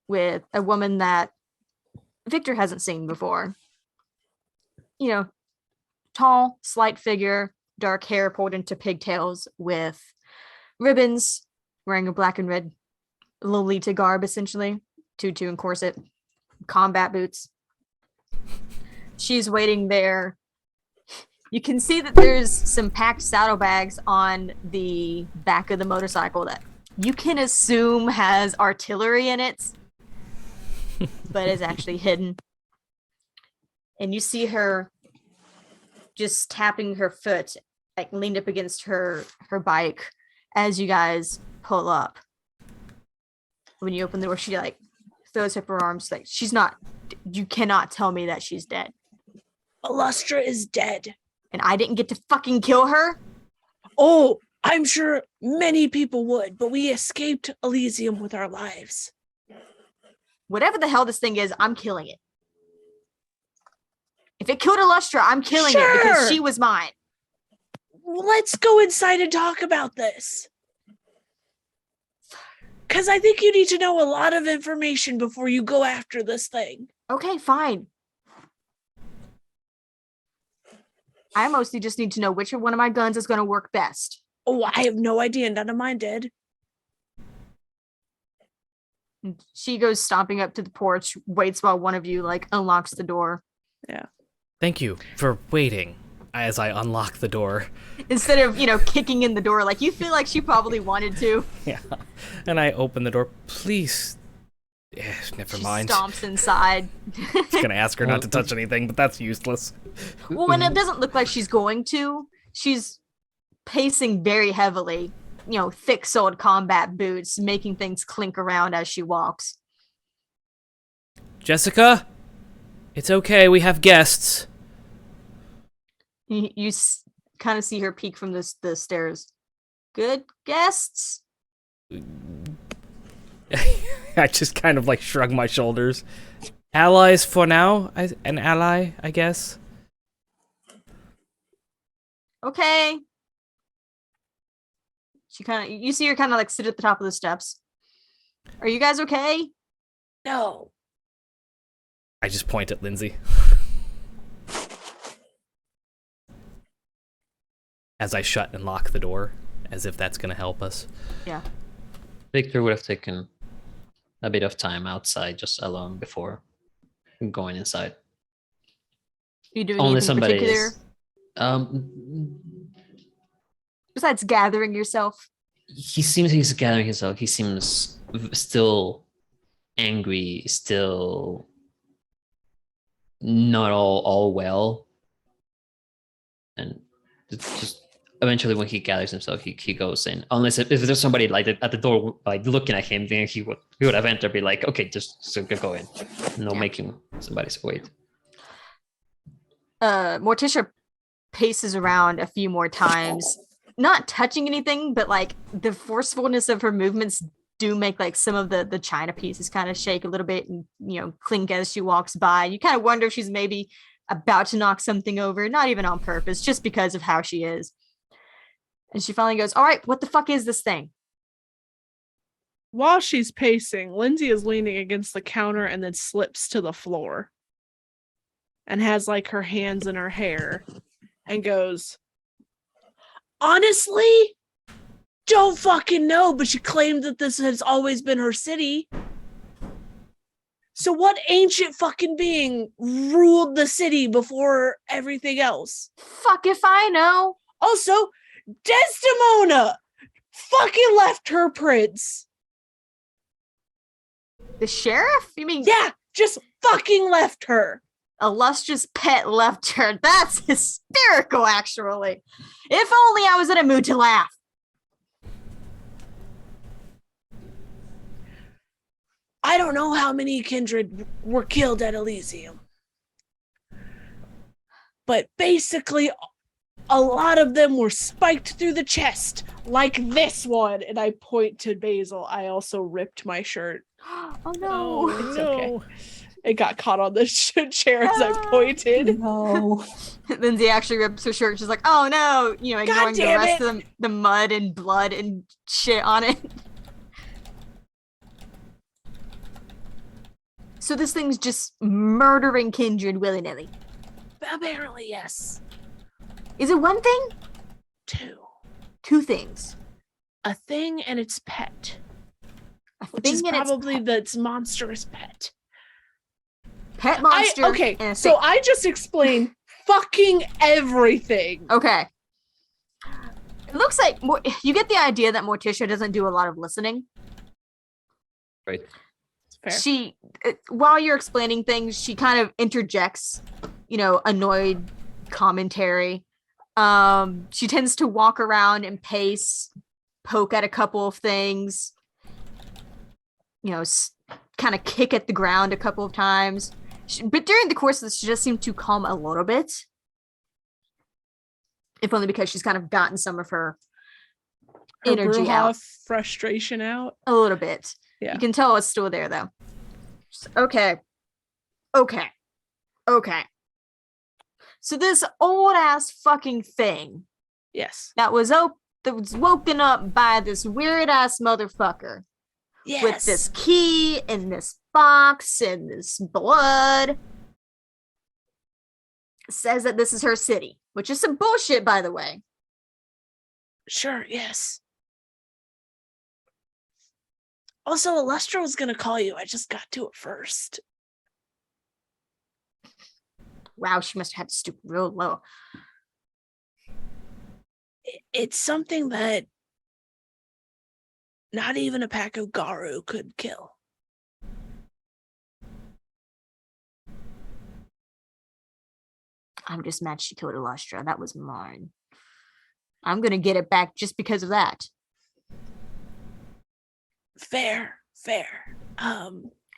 with a woman that Victor hasn't seen before. You know, tall, slight figure, dark hair pulled into pigtails with ribbons, wearing a black and red Lolita garb, essentially, tutu and corset, combat boots. She's waiting there. You can see that there's some packed saddlebags on the back of the motorcycle that you can assume has artillery in it, but is actually hidden. And you see her just tapping her foot, like leaned up against her bike as you guys pull up. When you open the door, she like throws up her arms like she's not. You cannot tell me that she's dead. Lustra is dead. And I didn't get to fucking kill her? Oh, I'm sure many people would, but we escaped Elysium with our lives. Whatever the hell this thing is, I'm killing it. If it killed Lustra, I'm killing it because she was mine. Let's go inside and talk about this. Because I think you need to know a lot of information before you go after this thing. Okay, fine. I mostly just need to know which one of my guns is going to work best. Oh, I have no idea. None of mine did. She goes stomping up to the porch, waits while one of you like unlocks the door. Yeah. Thank you for waiting as I unlock the door. Instead of, kicking in the door like you feel like she probably wanted to. Yeah. And I open the door. Please. Never mind. Stomps inside. I was going to ask her not to touch anything, but that's useless. Well, when it doesn't look like she's going to, she's pacing very heavily thick-soled combat boots, making things clink around as she walks. Jessica, it's okay. We have guests. You kind of see her peek from the stairs. Good guests? I just kind of like shrug my shoulders. Allies for now. An ally, I guess. Okay. You see her kind of like sit at the top of the steps. Are you guys okay? No. I just point at Lindsay. As I shut and lock the door, as if that's going to help us. Yeah. Victor would have taken a bit of time outside just alone before going inside. You doing Only anything somebody particular? Besides gathering yourself? He seems he's gathering himself. He seems still angry, still not all well. And it's just eventually when he gathers himself, he goes in. Unless if there's somebody like at the door like looking at him, then he would have entered, be like, okay, just go in. No making somebody wait. Morticia paces around a few more times, not touching anything, but like the forcefulness of her movements do make like some of the china pieces kind of shake a little bit and clink as she walks by. You kind of wonder if she's maybe about to knock something over, not even on purpose, just because of how she is. And she finally goes, all right, what the fuck is this thing? While she's pacing, Lindsay is leaning against the counter and then slips to the floor and has like her hands in her hair and goes, honestly, don't fucking know, but she claimed that this has always been her city. So what ancient fucking being ruled the city before everything else? Fuck if I know. Also, Desdemona fucking left her prince. The sheriff? You mean? Yeah, just fucking left her. Illustrious pet left her. That's hysterical, actually. If only I was in a mood to laugh. I don't know how many kindred were killed at Elysium, but basically a lot of them were spiked through the chest, like this one. And I point to Basil. I also ripped my shirt. Oh no. It's okay. It got caught on the chair as I pointed. No. Lindsay actually rips her shirt. She's like, oh no, ignoring the rest of the mud and blood and shit on it. So this thing's just murdering kindred willy-nilly. Apparently, yes. Is it one thing? Two things. A thing and its pet. Which is probably its monstrous pet. Pet monster. So I just explained fucking everything. Okay. It looks like you get the idea that Morticia doesn't do a lot of listening. Right. Fair. While you're explaining things, she kind of interjects, annoyed commentary. She tends to walk around and pace, poke at a couple of things, kind of kick at the ground a couple of times. But during the course of this, she just seemed to calm a little bit. If only because she's kind of gotten some of her energy out. Frustration out. A little bit. Yeah. You can tell it's still there, though. Okay. So this old-ass fucking thing. Yes. That was woken up by this weird-ass motherfucker. Yes. With this key and this box and this blood. Says that this is her city, which is some bullshit, by the way. Sure, yes. Also, Illustra was going to call you. I just got to it first. Wow, she must have had to stoop real low. It's something that not even a pack of Garu could kill. I'm just mad she killed Illustra. That was mine. I'm going to get it back just because of that. Fair.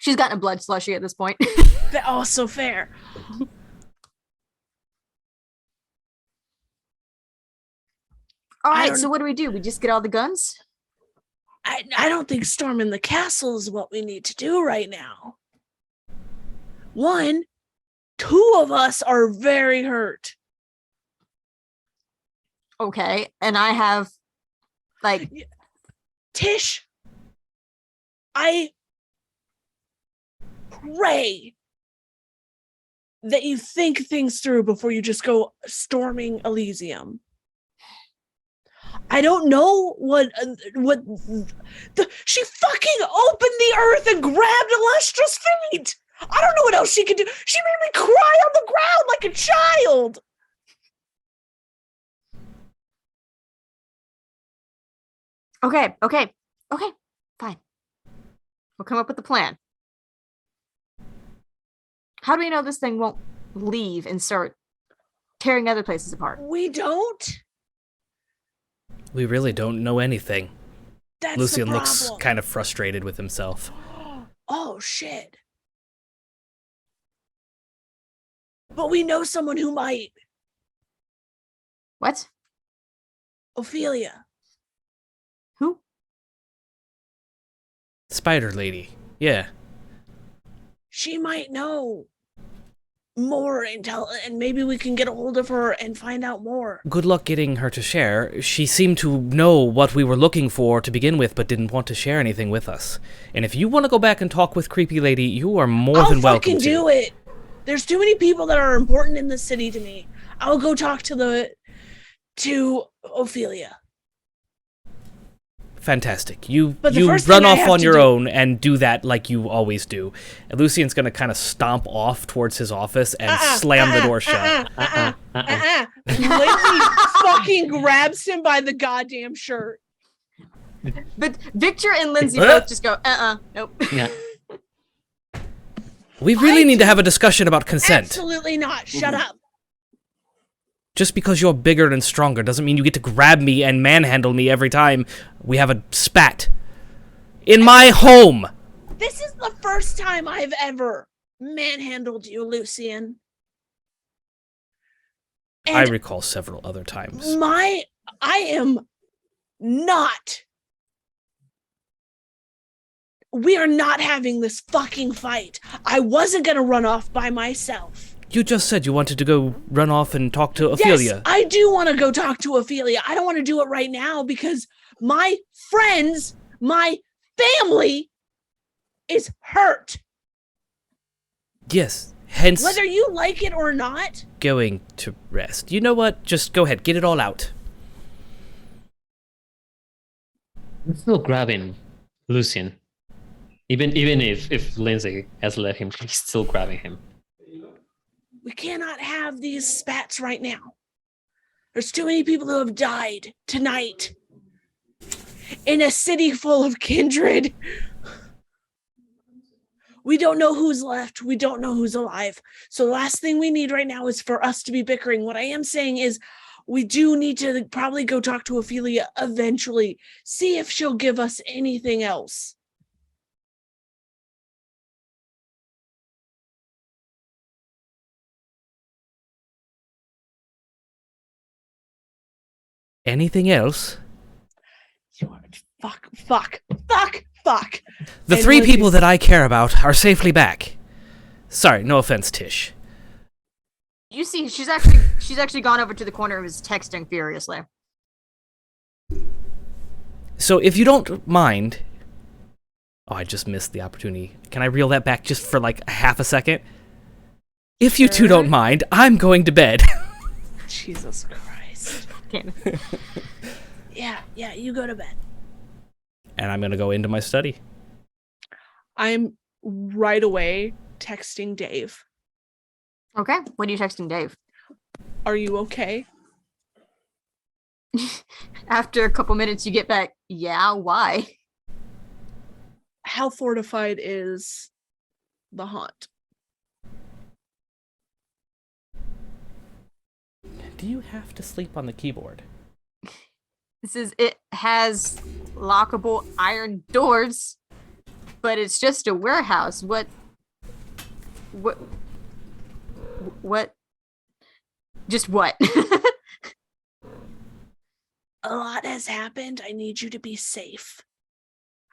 She's gotten a blood slushy at this point. Also fair. All I right, don't- so what do? We just get all the guns? I don't think storming the castle is what we need to do right now. One, two of us are very hurt. Okay, and I have, like... Tish, I pray that you think things through before you just go storming Elysium. I don't know what she fucking opened the earth and grabbed Elystra's feet. I don't know what else she could do. She made me cry on the ground like a child. Okay, fine. We'll come up with a plan. How do we know this thing won't leave and start tearing other places apart? We don't. We really don't know anything. That's Lucian the looks problem. kind of frustrated with himself. Oh shit. But we know someone who might. What? Ophelia. Who? Spider Lady. Yeah. She might know more intel, and maybe we can get a hold of her and find out more. Good luck getting her to share. She seemed to know what we were looking for to begin with, but didn't want to share anything with us. And if you want to go back and talk with Creepy Lady, you are more than welcome fucking to. do it. There's too many people that are important in the city to me. I'll go talk to Ophelia. Fantastic. You But the you first run thing I off have on to your do- own and do that like you always do. And Lucian's going to kind of stomp off towards his office and slam the door shut. Lindsay fucking grabs him by the goddamn shirt. But Victor and Lindsay both just go, nope. Yeah. We really need to have a discussion about consent. Absolutely not. Shut up. Just because you're bigger and stronger doesn't mean you get to grab me and manhandle me every time we have a spat. In my home! This is the first time I've ever manhandled you, Lucian. I recall several other times. I am not. We are not having this fucking fight. I wasn't gonna run off by myself. You just said you wanted to go run off and talk to Ophelia. Yes, I do want to go talk to Ophelia. I don't want to do it right now because my friends, my family is hurt. Yes, hence Whether you like it or not. going to rest. You know what? Just go ahead, get it all out. I'm still grabbing Lucian. Even if Lindsay has let him, he's still grabbing him. We cannot have these spats right now. There's too many people who have died tonight in a city full of kindred. We don't know who's left. We don't know who's alive. So the last thing we need right now is for us to be bickering. What I am saying is we do need to probably go talk to Ophelia eventually. See if she'll give us anything else. Anything else? Fuck. The And three Lindsay- people that I care about are safely back. Sorry, no offense, Tish. You see, she's actually gone over to the corner and was texting furiously. So if you don't mind... Oh, I just missed the opportunity. Can I reel that back just for like a half a second? If you two don't mind, I'm going to bed. Jesus Christ. Yeah, you go to bed. And I'm going to go into my study. I'm right away texting Dave. Okay, what are you texting Dave? Are you okay? After a couple minutes, you get back, yeah, why? How fortified is the haunt? Do you have to sleep on the keyboard? It has lockable iron doors, but it's just a warehouse. What? Just what? A lot has happened. I need you to be safe.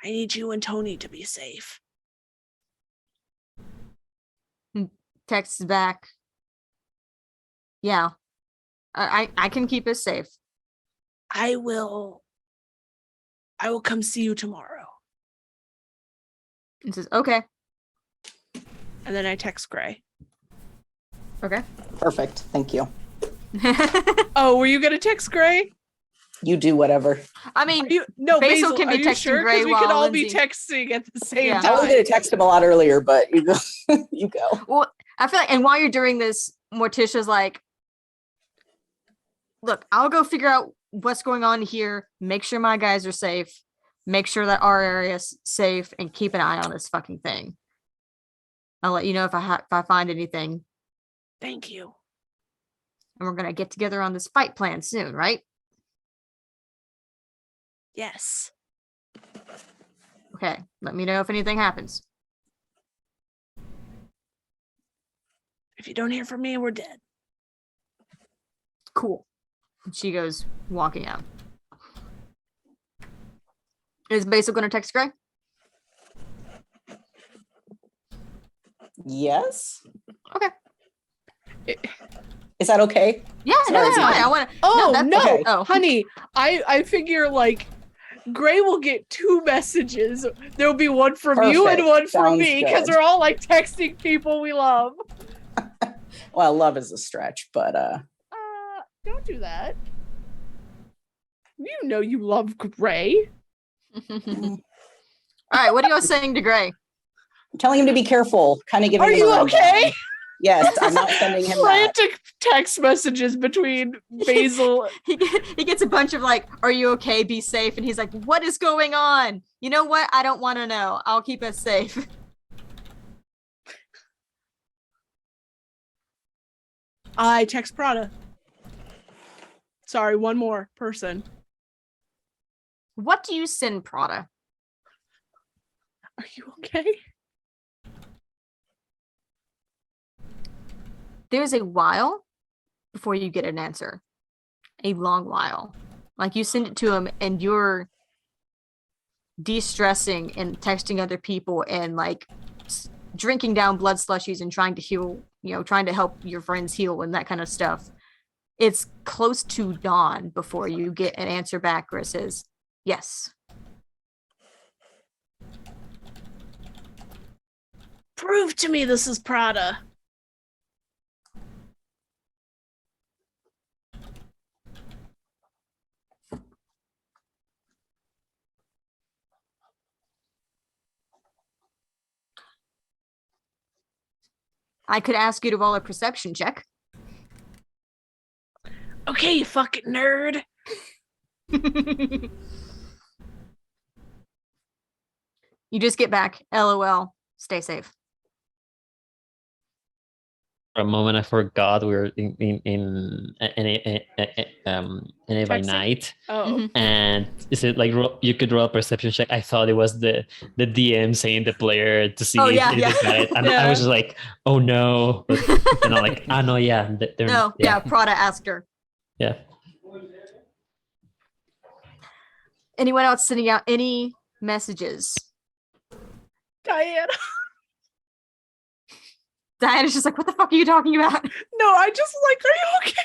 I need you and Tony to be safe. Texts back. Yeah. I can keep us safe. I will come see you tomorrow. It says, okay. And then I text Gray. Okay. Perfect. Thank you. Oh, were you gonna text Gray? You do whatever. I mean, Basil can be are you texting sure? Gray Because we while could all Lindsay... be texting at the same Yeah. time. I was going to text him a lot earlier, but you go. You go. Well, I feel like, and while you're doing this, Morticia's like, look, I'll go figure out what's going on here, make sure my guys are safe, make sure that our area's safe, and keep an eye on this fucking thing. I'll let you know if I find anything. Thank you. And we're gonna get together on this fight plan soon, right? Yes. Okay, let me know if anything happens. If you don't hear from me, we're dead. Cool. And she goes walking out. Is Basil gonna text Gray? Yes. Okay. Is that okay? Yeah, no, it's fine. I want to. Oh no, okay. honey. I figure like Gray will get 2 messages. There'll be one from you and Perfect. one from Sounds me because good. we're all like texting people we love. Well, love is a stretch, but Don't do that. You know you love Gray. All right, what are you all saying to Gray? I'm telling him to be careful. Kind of giving. Are him you a rundown. okay? Yes, I'm not sending him that. Frantic text messages between Basil. he gets a bunch of like, "Are you okay? Be safe." And he's like, "What is going on? You know what? I don't want to know. I'll keep us safe." I text Prada. Sorry, one more person. What do you send Prada? Are you okay? There's a while before you get an answer. A long while. Like you send it to him and you're de-stressing and texting other people and like drinking down blood slushies and trying to heal, trying to help your friends heal and that kind of stuff. It's close to dawn before you get an answer back where it says, yes. Prove to me this is Prada. I could ask you to roll a perception check. Okay, you fucking nerd. You just get back. LOL. Stay safe. For a moment, I forgot we were in NA by night. Oh. And is it like you could roll a perception check? I thought it was the DM saying the player to see if it is right. And I was just like, oh no. But then I'm like, no, yeah. Prada asked her. Yeah. Anyone else sending out any messages? Diana. Diana's just like, what the fuck are you talking about? No, I just like, are you okay?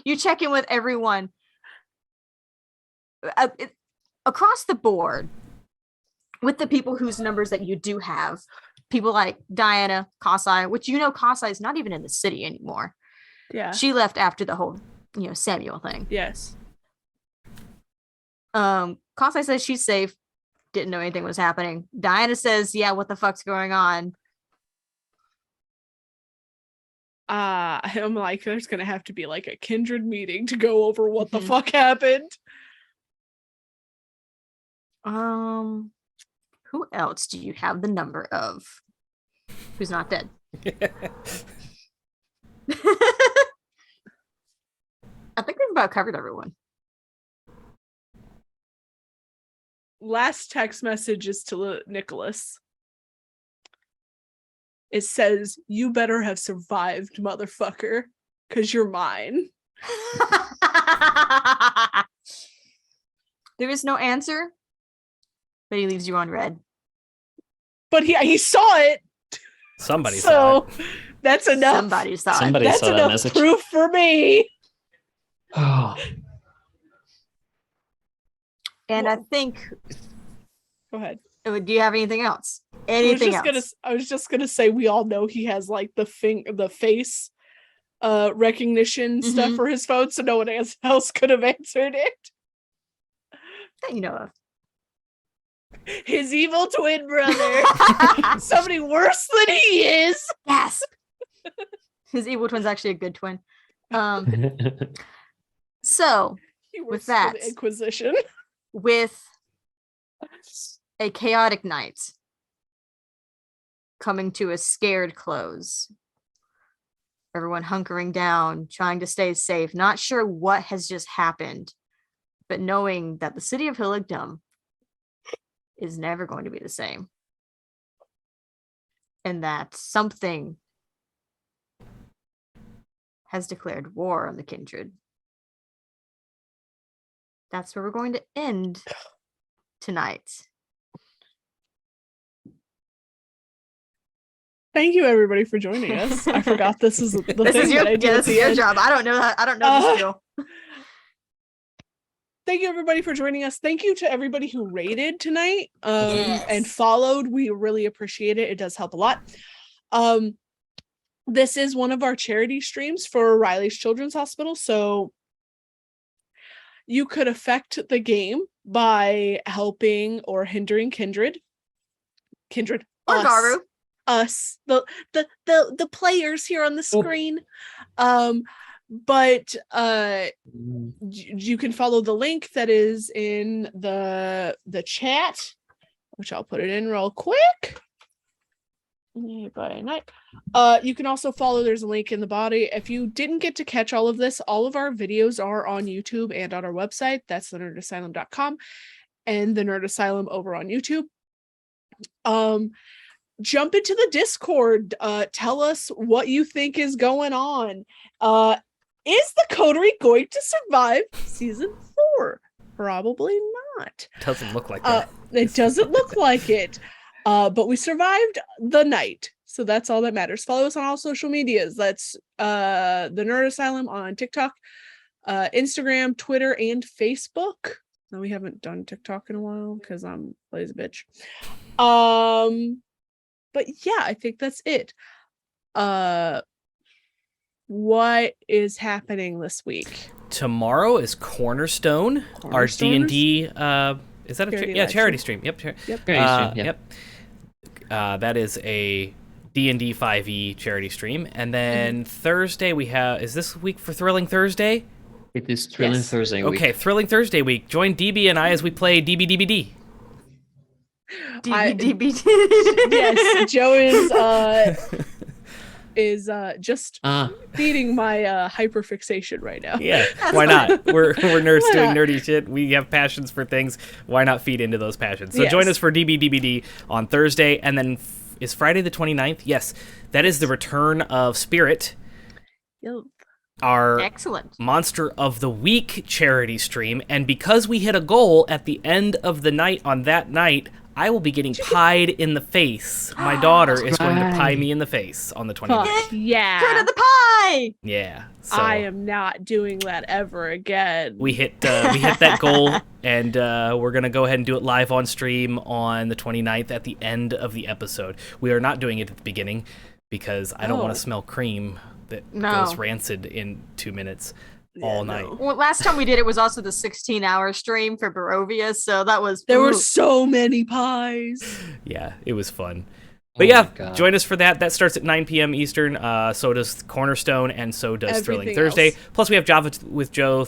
You check in with everyone. Across the board, with the people whose numbers that you do have, people like Diana, Kasai, which Kasai is not even in the city anymore. Yeah. She left after the whole, Samuel thing. Yes. Kasai says she's safe. Didn't know anything was happening. Diana says, yeah, what the fuck's going on? I'm like, there's gonna have to be like a kindred meeting to go over what the fuck happened. Who else do you have the number of? Who's not dead? I think we've about covered everyone. last text message is to Nicholas. It says, "You better have survived, motherfucker, because you're mine." There is no answer, but he leaves you on red. But he saw it. Somebody saw it. That's enough. Somebody saw it. Somebody That's saw that enough message. proof for me. Oh, And I think. Go ahead. Do you have anything else? Anything else? I was just gonna say we all know he has like the face recognition stuff for his phone, so no one else could have answered it. That you know of. His evil twin brother. Somebody worse than he is. Gasp. His evil twin's actually a good twin. So with that, the Inquisition. With a chaotic night coming to a scared close, everyone hunkering down, trying to stay safe, not sure what has just happened, but knowing that the city of Hilligdom is never going to be the same, and that something has declared war on the kindred. That's where we're going to end tonight. Thank you, everybody, for joining us. I forgot this is the This thing is your, that I do this at is the your end. job. I don't know this skill. Thank you, everybody, for joining us. Thank you to everybody who rated tonight Yes. and followed. We really appreciate it. It does help a lot. This is one of our charity streams for Riley's Children's Hospital, so you could affect the game by helping or hindering Kindred, Or Garu. us, the players here on the screen. But you can follow the link that is in the chat, which I'll put it in real quick. By night. You can also follow, there's a link in the body. If you didn't get to catch all of this, all of our videos are on YouTube and on our website. That's thenerdasylum.com and the Nerd Asylum over on YouTube. Jump into the Discord. Tell us what you think is going on. Is the Coterie going to survive season 4? Probably not. Doesn't look like that. It doesn't look like it. But we survived the night, so that's all that matters. Follow us on all social medias. That's the Nerd Asylum on TikTok, Instagram, Twitter, and Facebook. No, we haven't done TikTok in a while because I'm lazy bitch. But yeah, I think that's it. What is happening this week? Tomorrow is Cornerstone, our D&D. Is that a Charity charity live stream? Yep. Charity stream, Yep. That is a D&D 5e charity stream, and then Thursday we have. Is this week for Thrilling Thursday? It is Thrilling Thursday week. Okay, Thrilling Thursday week. Join DB and I as we play DBDBD. Yes, Joe is just feeding my hyperfixation right now. Yeah, why not? We're nerds Why doing not? nerdy shit. We have passions for things. Why not feed into those passions? So Yes. join us for DBDBD on Thursday, and then is Friday the 29th? Yes, that is the return of Spirit, our Excellent. Monster of the Week charity stream. And because we hit a goal at the end of the night on that night, I will be getting pied in the face. My daughter is going to pie me in the face on the 29th. Fuck yeah. Turn of the pie. Yeah. So I am not doing that ever again. we hit that goal, and we're gonna go ahead and do it live on stream on the 29th at the end of the episode. We are not doing it at the beginning because I don't want Oh. to smell cream that No. goes rancid in 2 minutes all night. Well, last time we did it was also the 16-hour stream for Barovia, so that was There were ooh. so many pies. Yeah, it was fun. Oh But yeah, my God. join us for that. That starts at 9 p.m. Eastern. So does Cornerstone, and so does Thrilling Everything Thursday. else. Plus, we have Java with Joe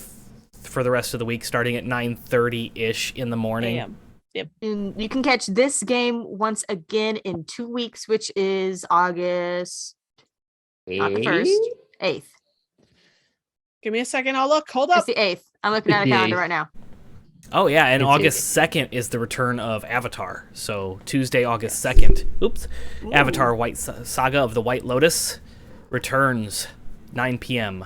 for the rest of the week, starting at 9:30-ish in the morning. Damn. Yep. And you can catch this game once again in 2 weeks, which is August, not the 1st, 8th. Give me a second. I'll look. Hold up. It's the 8th. I'm looking at a The calendar 8th. right now. Oh yeah, and It's August 2nd is the return of Avatar. So Tuesday, August 2nd. Oops. Ooh. Avatar White Saga of the White Lotus returns 9 p.m.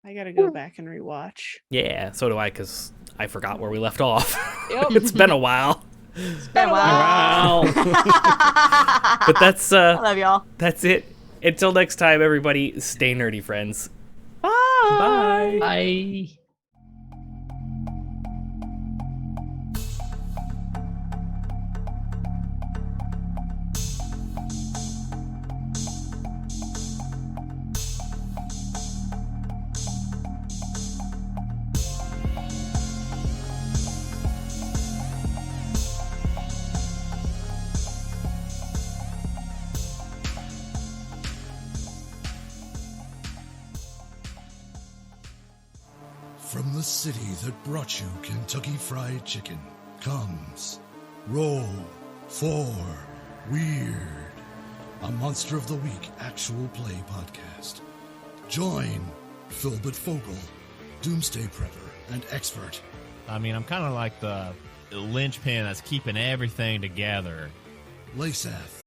I gotta go back and rewatch. Yeah, so do I, because I forgot where we left off. Yep. It's been a while. It's been a while. But that's I love y'all. That's it. Until next time, everybody, stay nerdy, friends. Bye. Bye. Bye. From the city that brought you Kentucky Fried Chicken comes Roll for Weird, a Monster of the Week actual play podcast. Join Philbert Fogel, Doomsday Prepper and Expert. I mean, I'm kind of like the linchpin that's keeping everything together. Lasath,